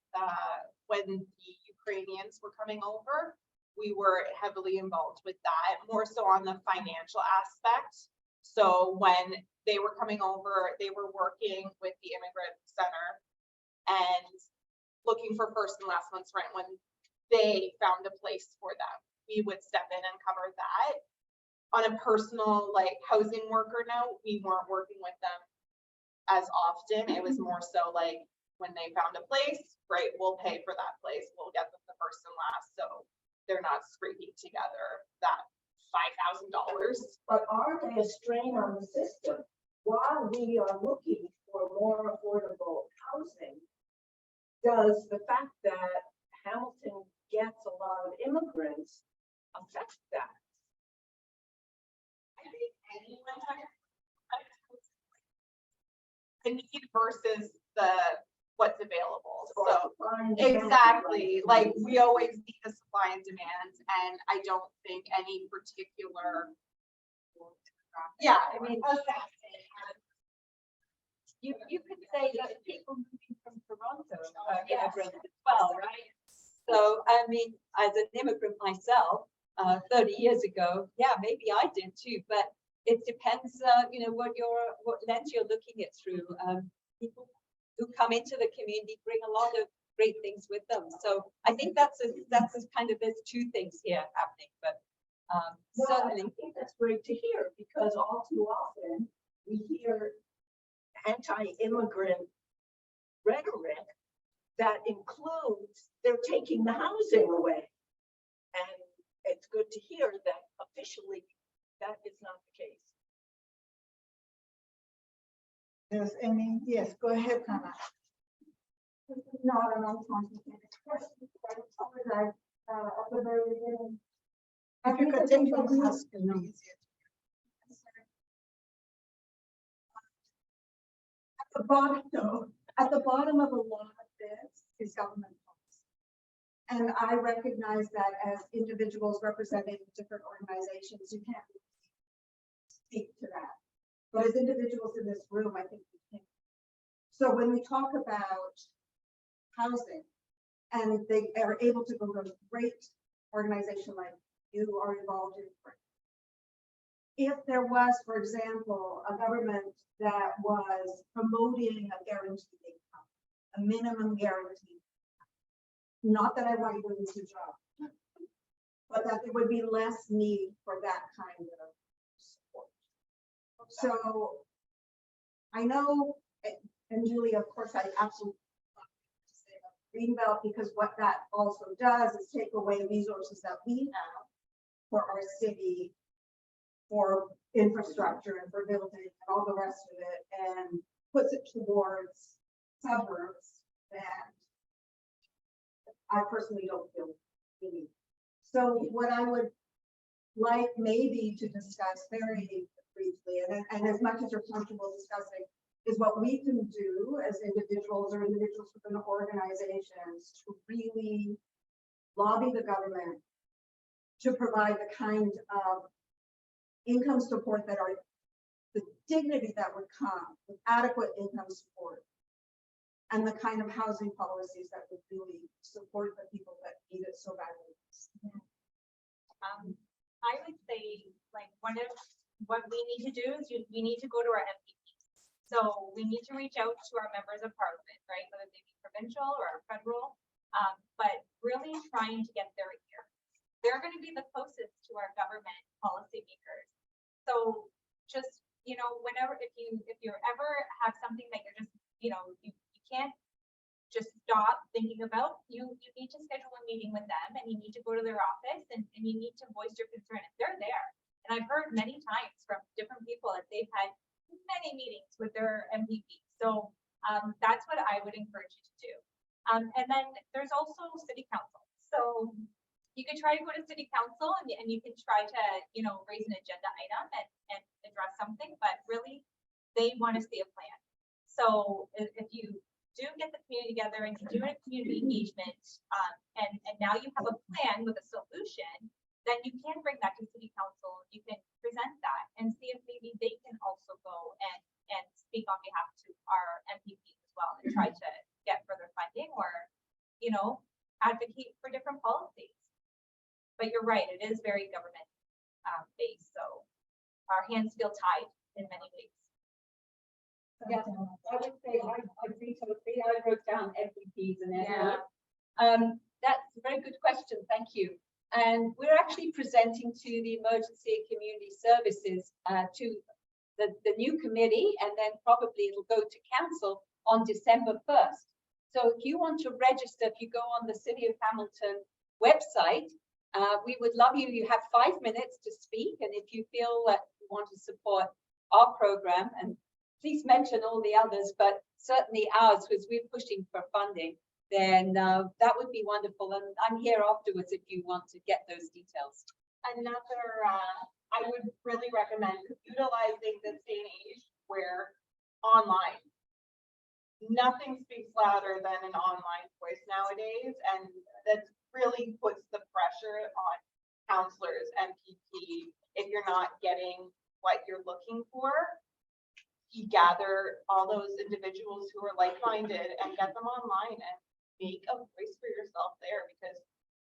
Speaker 4: when the Ukrainians were coming over, we were heavily involved with that, more so on the financial aspect. So when they were coming over, they were working with the Immigrant Center and looking for first and last month's rent. When they found a place for them, we would step in and cover that. On a personal, like, housing worker note, we weren't working with them as often. It was more so like when they found a place, great, we'll pay for that place. We'll get them the first and last, so they're not scraping together that $5,000.
Speaker 10: But are they a strain on the system? While we are looking for more affordable housing, does the fact that Hamilton gets a lot of immigrants affect that?
Speaker 4: I think anyone, the need versus what's available. So exactly, like we always need the supply and demand, and I don't think any particular. Yeah, I mean,
Speaker 3: You could say that people moving from Toronto are
Speaker 4: Yes.
Speaker 3: immigrants as well, right? So, I mean, as an immigrant myself, 30 years ago, yeah, maybe I did too, but it depends, what lens you're looking at through. People who come into the community bring a lot of great things with them. So I think that's kind of, there's two things here happening, but certainly.
Speaker 10: I think that's great to hear, because all too often we hear anti-immigrant rhetoric that includes they're taking the housing away. And it's good to hear that officially that is not the case.
Speaker 2: There's any, yes, go ahead, Hannah.
Speaker 9: This is not an uncomplicated question, but I apologize, at the very beginning.
Speaker 2: If you could take your mask, it'll be easier.
Speaker 9: At the bottom of a lot of this is government policy. And I recognize that as individuals representing different organizations, you can't speak to that. But as individuals in this room, I think we can. So when we talk about housing, and they are able to go to a great organization like you are involved in. If there was, for example, a government that was promoting a guaranteed income, a minimum guarantee, not that I want you to lose your job, but that there would be less need for that kind of support. So I know, and Julie, of course, I absolutely say about Greenbelt, because what that also does is take away resources that we have for our city, for infrastructure and for building and all the rest of it, and puts it towards suburbs that I personally don't feel we need. So what I would like maybe to discuss very briefly, and as much as you're comfortable discussing, is what we can do as individuals or individuals within organizations to really lobby the government to provide the kind of income support that are the dignity that would come with adequate income support, and the kind of housing policies that would really support the people that need it so badly.
Speaker 7: I would say, like, one of what we need to do is we need to go to our MPPs. So we need to reach out to our members of parliament, right, whether they be provincial or federal, but really trying to get their ear. They're going to be the closest to our government policymakers. So just, whenever, if you ever have something that you're just, you can't just stop thinking about, you need to schedule a meeting with them, and you need to go to their office, and you need to voice your concern. If they're there. And I've heard many times from different people that they've had many meetings with their MPP. So that's what I would encourage you to do. And then there's also city council. So you could try to go to city council, and you can try to, raise an agenda item and address something, but really they want to see a plan. So if you do get the community together and you do a community engagement, and now you have a plan with a solution, then you can bring that to city council. You can present that and see if maybe they can also go and speak on behalf to our MPPs as well and try to get further funding or, you know, advocate for different policies. But you're right, it is very government based, so our hands feel tied in many ways.
Speaker 3: Yeah, I would say I agree totally. I wrote down MPPs and
Speaker 7: Yeah.
Speaker 3: That's a very good question. Thank you. And we're actually presenting to the Emergency and Community Services to the new committee, and then probably it'll go to council on December 1st. So if you want to register, if you go on the City of Hamilton website, we would love you. You have 5 minutes to speak, and if you feel that you want to support our program, and please mention all the others, but certainly ours, because we're pushing for funding, then that would be wonderful. And I'm here afterwards if you want to get those details.
Speaker 4: Another, I would really recommend utilizing this day and age where online, nothing speaks louder than an online voice nowadays, and that really puts the pressure on counselors, MPP, if you're not getting what you're looking for. You gather all those individuals who are like-minded and get them online and make a voice for yourself there, because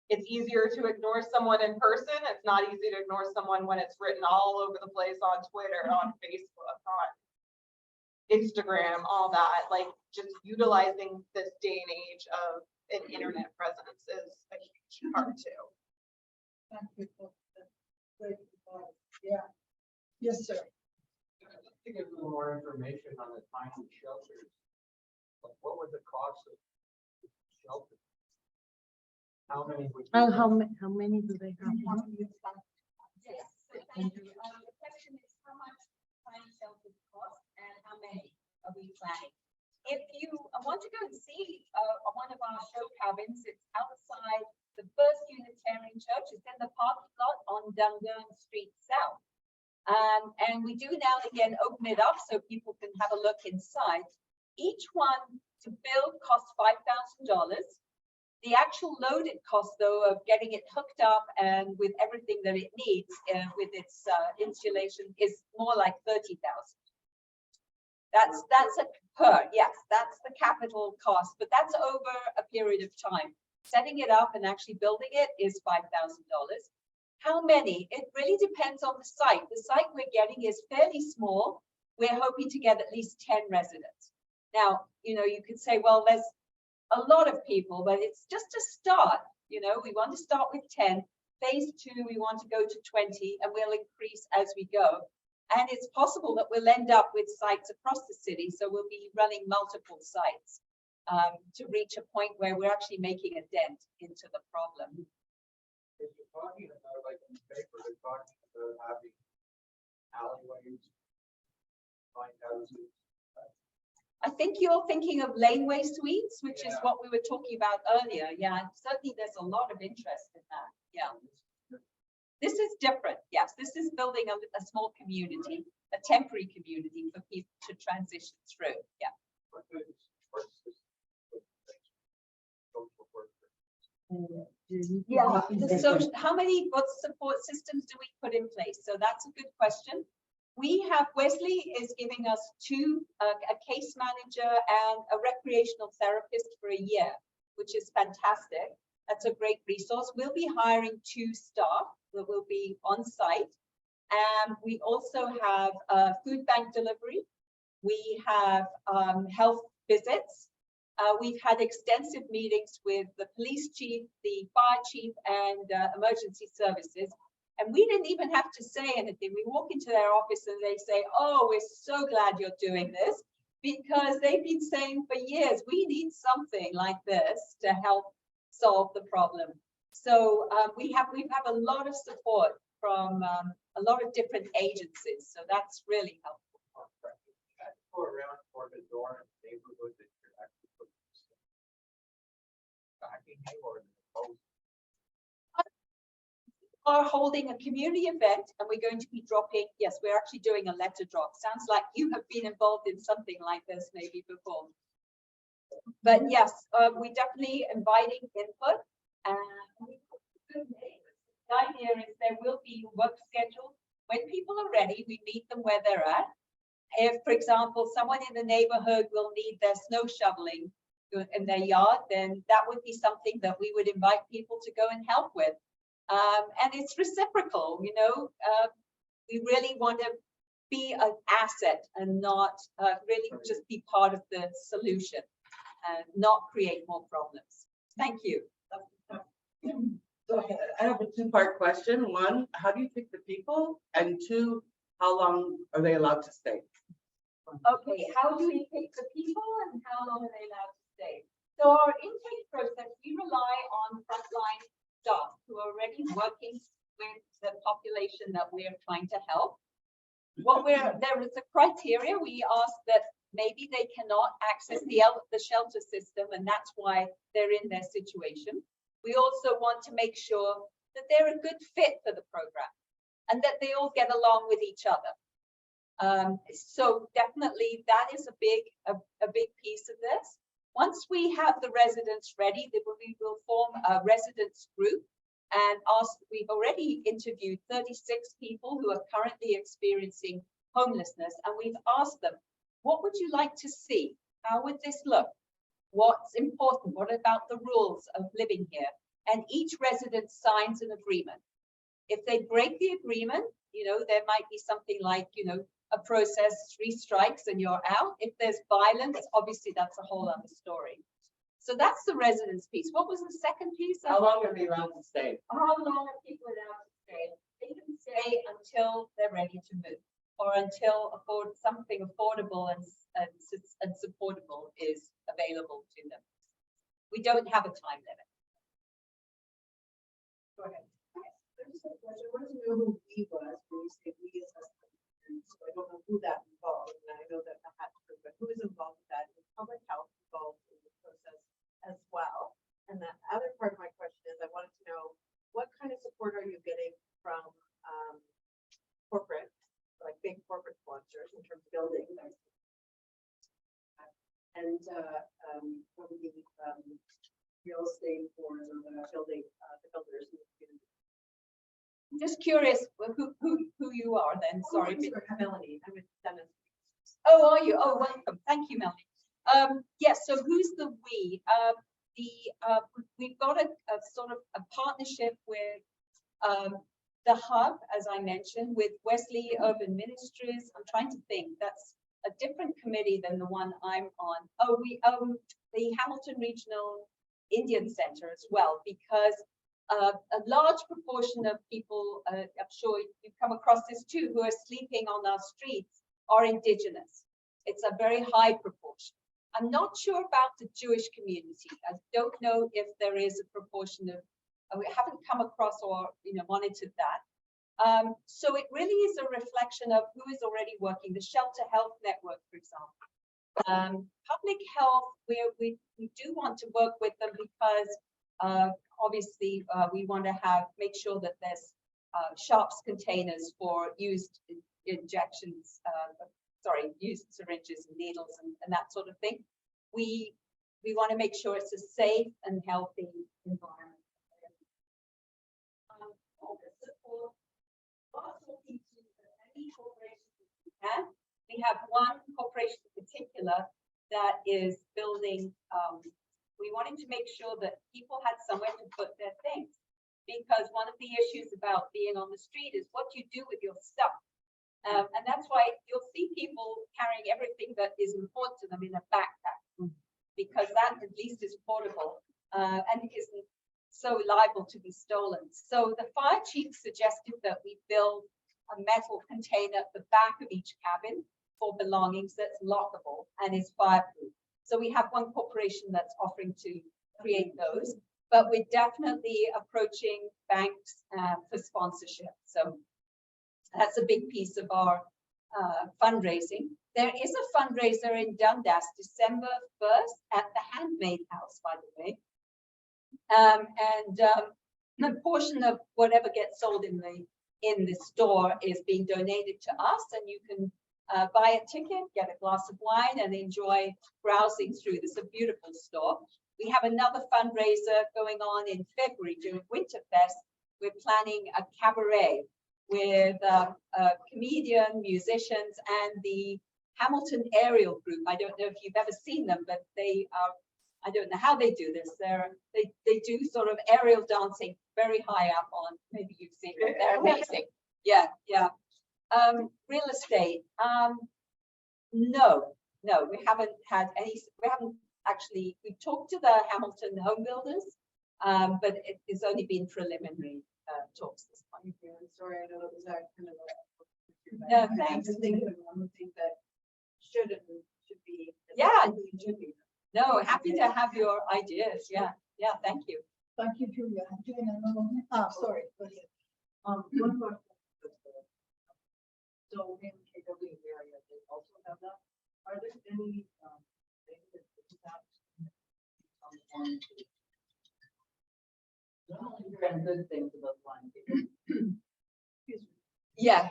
Speaker 4: it's easier to ignore someone in person. It's not easy to ignore someone when it's written all over the place on Twitter, on Facebook, on Instagram, all that. Like, just utilizing this day and age of an internet presence is a huge part too.
Speaker 2: Thank you for that great advice. Yeah. Yes, sir.
Speaker 5: To get a little more information on the tiny shelters. Like, what was the cost of the shelter? How many would?
Speaker 8: And how many do they have?
Speaker 3: Yes, so thank you. The question is how much tiny shelters cost and how many are we planning? If you want to go and see one of our show cabins, it's outside the First Unitarian Church. It's in the parking lot on Dundurn Street South. And we do now and again open it up so people can have a look inside. Each one to build costs $5,000. The actual loaded cost, though, of getting it hooked up and with everything that it needs with its insulation is more like $30,000. That's a per, yes, that's the capital cost, but that's over a period of time. Setting it up and actually building it is $5,000. How many? It really depends on the site. The site we're getting is fairly small. We're hoping to get at least 10 residents. Now, you know, you could say, well, there's a lot of people, but it's just a start. You know, we want to start with 10. Phase 2, we want to go to 20, and we'll increase as we go. And it's possible that we'll end up with sites across the city. So we'll be running multiple sites to reach a point where we're actually making a dent into the problem.
Speaker 5: If you're talking about, like in the paper, they're talking about having alleyways, fine houses.
Speaker 3: I think you're thinking of laneway suites, which is what we were talking about earlier. Yeah, certainly there's a lot of interest in that. Yeah. This is different. Yes, this is building a small community, a temporary community for people to transition through. Yeah.
Speaker 5: What good is support system with social workers?
Speaker 3: Yeah. So what support systems do we put in place? So that's a good question. We have, Wesley is giving us a case manager and a recreational therapist for a year, which is fantastic. That's a great resource. We'll be hiring 2 staff that will be on site. And we also have food bank delivery. We have health visits. We've had extensive meetings with the police chief, the fire chief, and emergency services. And we didn't even have to say anything. We walk into their office and they say, oh, we're so glad you're doing this, because they've been saying for years, we need something like this to help solve the problem. So we have a lot of support from a lot of different agencies. So that's really helpful.
Speaker 5: Go around for the door in the neighborhood that you're actually putting backing or post.
Speaker 3: Are holding a community event, and we're going to be dropping, yes, we're actually doing a letter drop. Sounds like you have been involved in something like this maybe before. But yes, we're definitely inviting input, and we put good names The idea is there will be work scheduled. When people are ready, we meet them where they're at. If, for example, someone in the neighborhood will need their snow shoveling in their yard, then that would be something that we would invite people to go and help with. And it's reciprocal, you know. We really want to be an asset and not really just be part of the solution and not create more problems. Thank you.
Speaker 11: So I have a two-part question. One, how do you pick the people? And two, how long are they allowed to stay?
Speaker 3: Okay, how do we pick the people and how long are they allowed to stay? So our intake process, we rely on frontline staff who are already working with the population that we're trying to help. There is a criteria. We ask that maybe they cannot access the shelter system, and that's why they're in their situation. We also want to make sure that they're a good fit for the program and that they all get along with each other. So definitely that is a big piece of this. Once we have the residents ready, then we will form a residents group and we've already interviewed 36 people who are currently experiencing homelessness, and we've asked them, what would you like to see? How would this look? What's important? What about the rules of living here? And each resident signs an agreement. If they break the agreement, you know, there might be something like, you know, a process, 3 strikes and you're out. If there's violence, obviously that's a whole other story. So that's the residence piece. What was the second piece?
Speaker 11: How long are they allowed to stay?
Speaker 3: How long are people allowed to stay? They can stay until they're ready to move, or until something affordable and supportable is available to them. We don't have a time limit. Go ahead.
Speaker 10: I just have a question. I wanted to know who we was when you say we as husbands. So I don't know who that involved, and I know that the Hatfield, but who is involved with that? Is public health involved in the process as well? And the other part of my question is, I wanted to know what kind of support are you getting from corporate, like big corporate sponsors in terms of building, and from the real estate or the building, the builders in the community.
Speaker 3: Just curious who you are then. Sorry.
Speaker 10: Melanie, I'm with Dennis.
Speaker 3: Oh, are you? Oh, welcome. Thank you, Melanie. Yes, so who's the we? We've got a sort of a partnership with the Hub, as I mentioned, with Wesley Urban Ministries. I'm trying to think. That's a different committee than the one I'm on. Oh, we own the Hamilton Regional Indian Center as well, because a large proportion of people, I'm sure you've come across this too, who are sleeping on our streets are Indigenous. It's a very high proportion. I'm not sure about the Jewish community. I don't know if there is a proportion of, we haven't come across or monitored that. So it really is a reflection of who is already working. The Shelter Health Network, for example. Public health, we do want to work with them because obviously we want to make sure that there's sharps containers for used injections, used syringes and needles and that sort of thing. We want to make sure it's a safe and healthy environment. We have one corporation in particular that is building, we wanted to make sure that people had somewhere to put their things, because one of the issues about being on the street is what you do with your stuff. And that's why you'll see people carrying everything that is important to them in a backpack, because that at least is portable and isn't so liable to be stolen. So the fire chief suggested that we build a metal container at the back of each cabin for belongings that's lockable and is fireproof. So we have one corporation that's offering to create those, but we're definitely approaching banks for sponsorship. So that's a big piece of our fundraising. There is a fundraiser in Dundas, December 1st at the Handmade House, by the way. A portion of whatever gets sold in the store is being donated to us, and you can buy a ticket, get a glass of wine, and enjoy browsing through. This is a beautiful store. We have another fundraiser going on in February during Winterfest, we're planning a cabaret with comedian, musicians, and the Hamilton Aerial Group. I don't know if you've ever seen them, but they are, I don't know how they do this. They do sort of aerial dancing very high up on, maybe you've seen them, they're amazing. Yeah, yeah. Real estate, no, we haven't had any, we've talked to the Hamilton home builders, but it's only been preliminary talks this point.
Speaker 6: Sorry, I know it was that kind of.
Speaker 3: No, thanks.
Speaker 6: I'm thinking of one thing that should be.
Speaker 3: Yeah. No, happy to have your ideas. Yeah, yeah, thank you.
Speaker 2: Thank you, Julia. Julia, sorry. Go ahead.
Speaker 6: One more. So in KW area, they also have that. Are there any, things that you have on to- not only hearing good things about blind people.
Speaker 3: Yeah,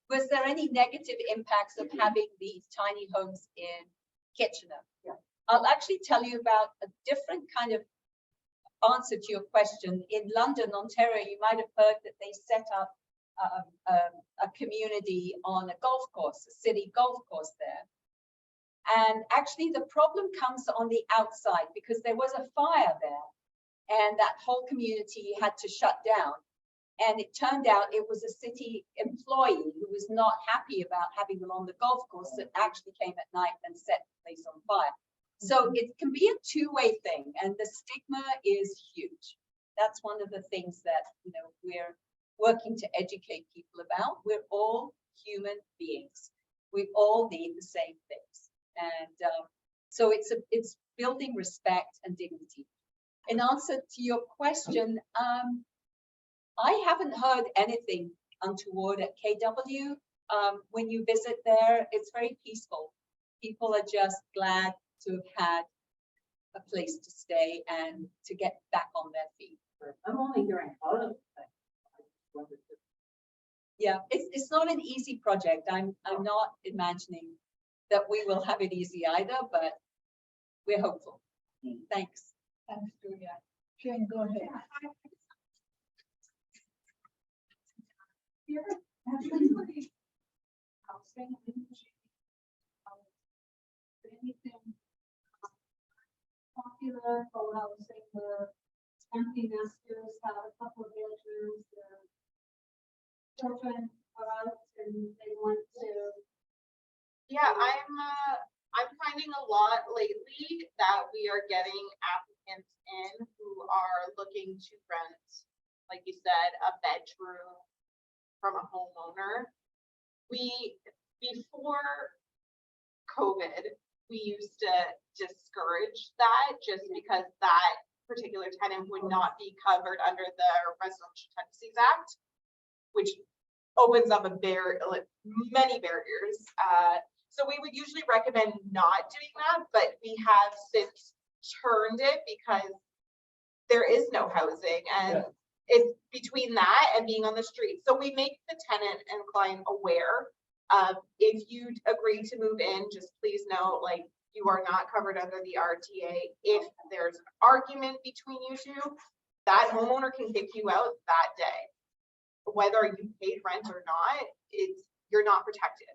Speaker 3: was there any negative impacts of having these tiny homes in Kitchener?
Speaker 6: Yeah.
Speaker 3: I'll actually tell you about a different kind of answer to your question. In London, Ontario, you might have heard that they set up a community on a golf course, a city golf course there. And actually the problem comes on the outside because there was a fire there and that whole community had to shut down. And it turned out it was a city employee who was not happy about having them on the golf course that actually came at night and set the place on fire. So it can be a two-way thing, and the stigma is huge. That's one of the things that, you know, we're working to educate people about. We're all human beings. We all need the same things. And so it's building respect and dignity. In answer to your question, I haven't heard anything untoward at KW. When you visit there, it's very peaceful. People are just glad to have had a place to stay and to get back on their feet.
Speaker 6: I'm only hearing positive things.
Speaker 3: Yeah, it's not an easy project. I'm not imagining that we will have it easy either, but we're hopeful. Thanks.
Speaker 2: Thanks, Julia. Jane, go ahead.
Speaker 6: Anything popular for housing, the empty nesters have a couple of bedrooms, the children are out and they want to.
Speaker 4: Yeah, I'm finding a lot lately that we are getting applicants in who are looking to rent, like you said, a bedroom from a homeowner. Before COVID, we used to discourage that just because that particular tenant would not be covered under the Residential Tenancies Act, which opens up many barriers. So we would usually recommend not doing that, but we have since turned it because there is no housing and it's between that and being on the street. So we make the tenant and client aware of, if you agree to move in, just please know, like, you are not covered under the RTA. If there's an argument between you two, that homeowner can kick you out that day. Whether you paid rent or not, you're not protected.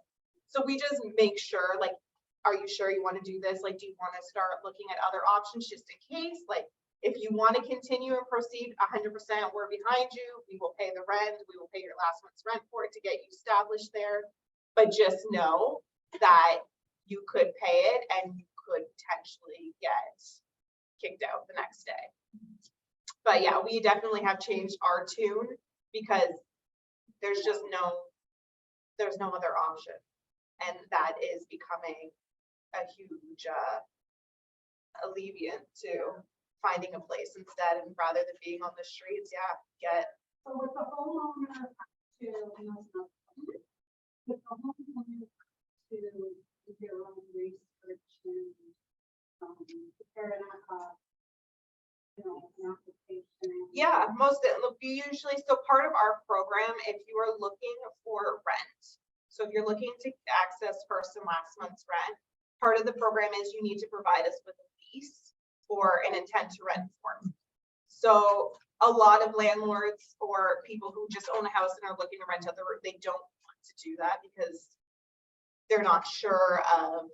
Speaker 4: So we just make sure, like, are you sure you want to do this? Like, do you want to start looking at other options just in case? Like, if you want to continue and proceed 100%, we're behind you. We will pay the rent. We will pay your last month's rent for it to get you established there. But just know that you could pay it and you could potentially get kicked out the next day. But yeah, we definitely have changed our tune because there's no other option. And that is becoming a huge alleviant to finding a place instead, and rather than being on the streets,
Speaker 6: So with the homeowner to, with the homeowner to do their own research and prepare an application.
Speaker 4: yeah, we usually, so part of our program, if you are looking for rent, so if you're looking to access first and last month's rent, part of the program is you need to provide us with a lease or an intent to rent form. So a lot of landlords or people who just own a house and are looking to rent out the room, they don't want to do that because they're not sure of,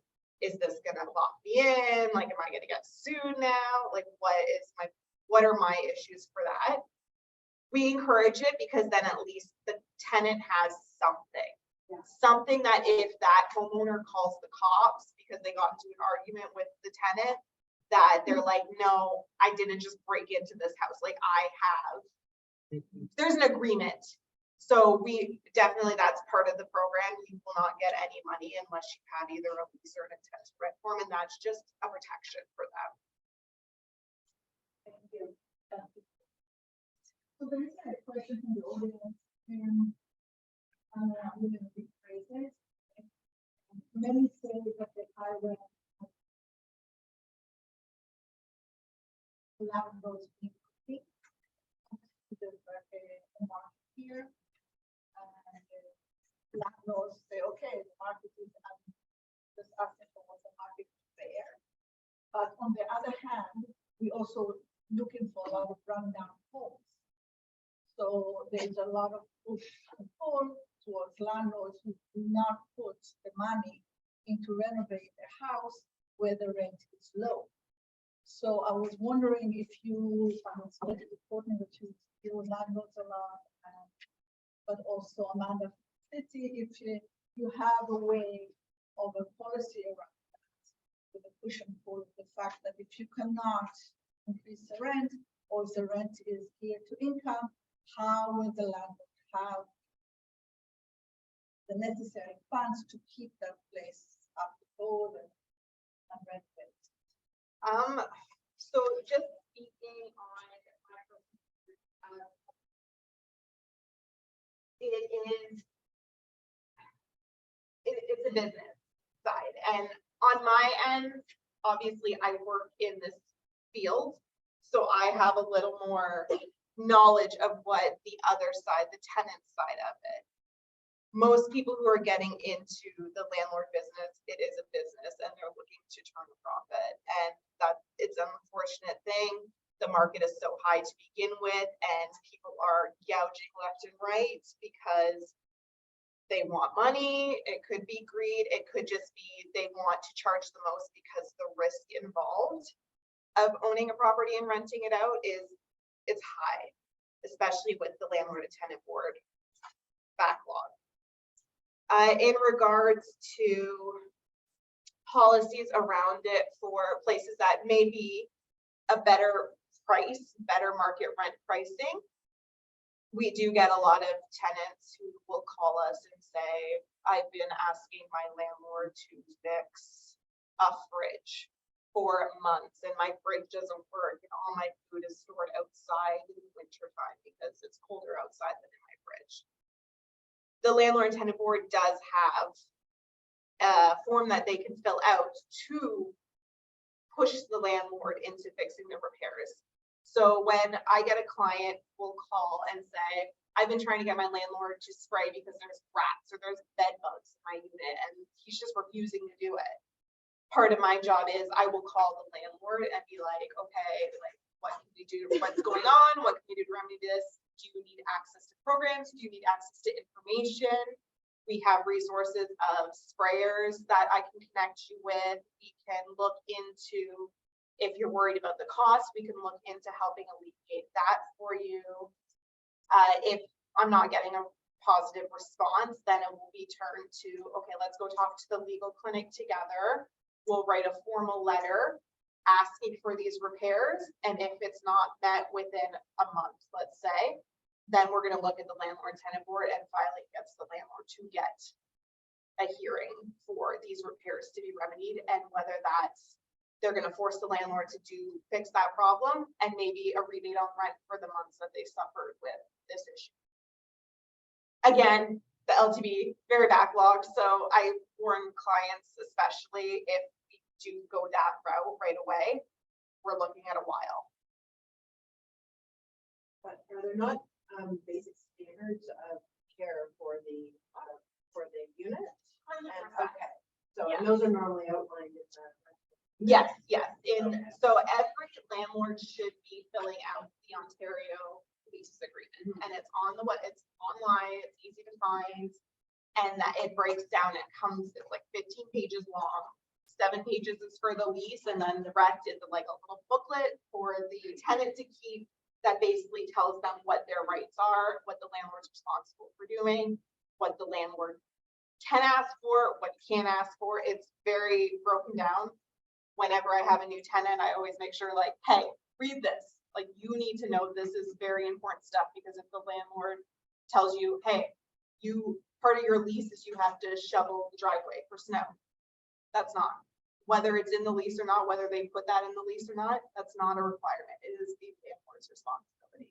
Speaker 4: is this gonna lock me in? Like, am I gonna get sued now? Like, what are my issues for that? We encourage it because then at least the tenant has something.
Speaker 9: Yeah.
Speaker 4: Something that if that homeowner calls the cops because they got into an argument with the tenant, that they're like, no, I didn't just break into this house. Like I have, there's an agreement. So we definitely, that's part of the program. You will not get any money unless you have either a lease or an intent to rent form, and that's just a protection for them.
Speaker 9: Thank you.
Speaker 6: So there is a question from the audience, and I'm going to rephrase it. Many say that the highway landlords need to speak. There's like a market here, and landlords say, okay, the market is just asking for what the market is there. But on the other hand, we also looking for a lot of rundown homes. So there's a lot of push and pull towards landlords who do not put the money into renovate their house where the rent is low. So I was wondering if you, it's very important that you deal with landlords a lot, but also Amanda City, if you have a way of a policy around that, with the push and pull, the fact that if you cannot increase the rent, or if the rent is geared to income, how will the landlord have the necessary funds to keep that place up to code and rent it?
Speaker 4: So just speaking on it's a business side, and on my end, obviously I work in this field, so I have a little more knowledge of what the other side, the tenant side of it. Most people who are getting into the landlord business, it is a business and they're looking to turn a profit, and that it's an unfortunate thing. The market is so high to begin with, and people are gouging left and right because they want money. It could be greed. It could just be they want to charge the most because the risk involved of owning a property and renting it out it's high, especially with the landlord and tenant board backlog. In regards to policies around it for places that may be a better price, better market rent pricing, we do get a lot of tenants who will call us and say, I've been asking my landlord to fix a fridge for months and my fridge doesn't work and all my food is stored outside in the winter time because it's colder outside than in my fridge. The landlord and tenant board does have a form that they can fill out to push the landlord into fixing the repairs. So when I get a client will call and say, I've been trying to get my landlord to spray because there's rats or there's bed bugs in my unit and he's just refusing to do it. Part of my job is I will call the landlord and be like, okay, like what can we do? What's going on? What can we do to remedy this? Do you need access to programs? Do you need access to information? We have resources of sprayers that I can connect you with. We can look into, if you're worried about the cost, we can look into helping alleviate that for you. If I'm not getting a positive response, then it will be turned to, okay, let's go talk to the legal clinic together. We'll write a formal letter asking for these repairs. And if it's not met within a month, let's say, then we're going to look at the landlord tenant board and finally gets the landlord to get a hearing for these repairs to be remedied, and whether that's they're going to force the landlord to fix that problem and maybe a rebate on rent for the months that they suffered with this issue. Again, the LTV very backlogged, so I warn clients, especially if we do go that route right away, we're looking at a while.
Speaker 10: But are there not basic standards of care for the unit? And, okay, so
Speaker 4: Yeah.
Speaker 10: and those are normally outlined in the.
Speaker 4: Yes, yes.
Speaker 10: Okay.
Speaker 4: So every landlord should be filling out the Ontario it's easy to find, and that it breaks down, it comes, it's like 15 pages long. 7 pages is for the lease, and then the rest is like a little booklet for the tenant to keep that basically tells them what their rights are, what the landlord's responsible for doing, what the landlord can ask for, what he can't ask for. It's very broken down. Whenever I have a new tenant, I always make sure like, hey, read this. Like, you need to know this is very important stuff, because if the landlord tells you, hey, part of your lease is you have to shovel the driveway for snow. That's not, whether it's in the lease or not, whether they put that in the lease or not, that's not a requirement. It is the landlord's responsibility.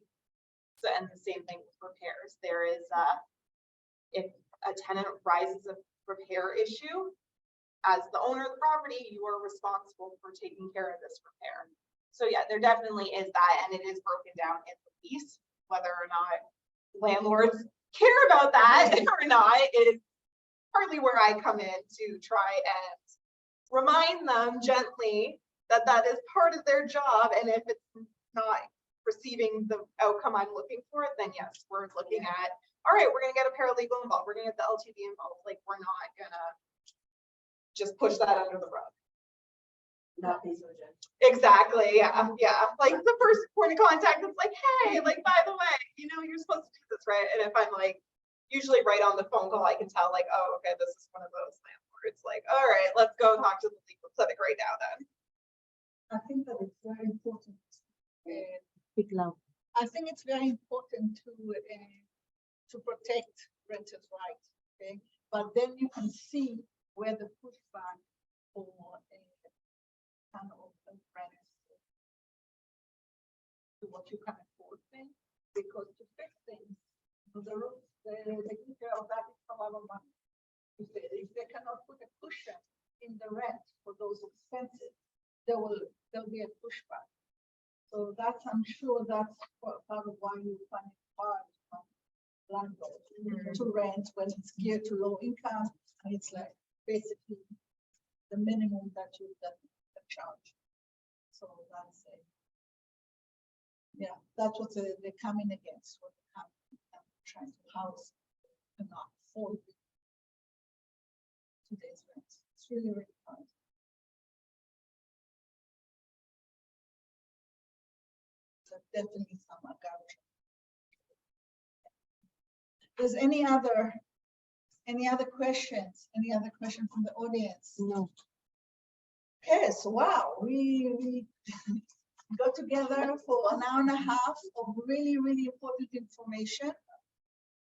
Speaker 4: So, and the same thing with repairs. There is, if a tenant rises a repair issue, as the owner of the property, you are responsible for taking care of this repair. So yeah, there definitely is that, and it is broken down in the lease. Whether or not landlords care about that or not is partly where I come in to try and remind them gently that that is part of their job, and if it's not receiving the outcome I'm looking for, then yes, we're looking at, all right, we're gonna get a paralegal involved, we're gonna get the LTD involved. Like, we're not gonna just push that under the rug.
Speaker 10: Not be so gentle.
Speaker 4: Exactly, yeah. Like, the first point of contact is like, hey, like, by the way, you know, you're supposed to do this, right? And if I'm like, usually right on the phone call, I can tell like, oh, okay, this is one of those landlords. Like, all right, let's go talk to the legal clinic right now then.
Speaker 2: I think that it's very important.
Speaker 8: Speak loud.
Speaker 2: I think it's very important to protect renters' rights, okay? But then you can see where the pushback for a kind of rent to what you can afford thing, because to fix things, the rules, they take care of that is a lot of money. If they cannot put a cushion in the rent for those expenses, there'll be a pushback. So that's, I'm sure that's part of why you find it hard from landlords to rent when it's geared to low income, and it's like basically the minimum that you can charge. So that's it. Yeah, that's what they're coming against, what they're trying to house and not afford today's rent. It's really, really hard. So definitely some garbage. Does any other questions? Any other questions from the audience?
Speaker 8: No.
Speaker 2: Okay, so wow, we got together for an hour and a half of really, really important information.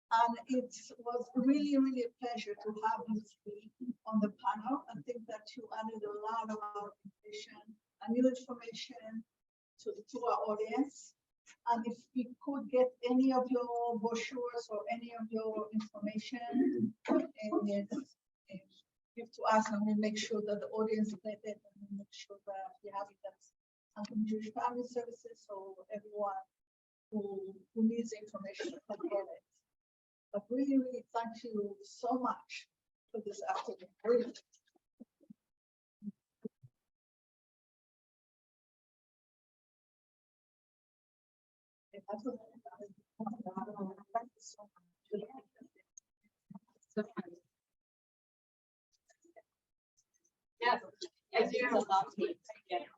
Speaker 2: And it was really, really a pleasure to have you three on the panel. I think that you added a lot of information and new information to our audience. And if we could get any of your brochures or any of your information and give to us, and we'll make sure that the audience get it, and we'll make sure that we have it at Jewish Family Services, so everyone who needs information can get it. But really, really thank you so much for this afternoon. Really. Thank you so much.
Speaker 4: Yes, I do.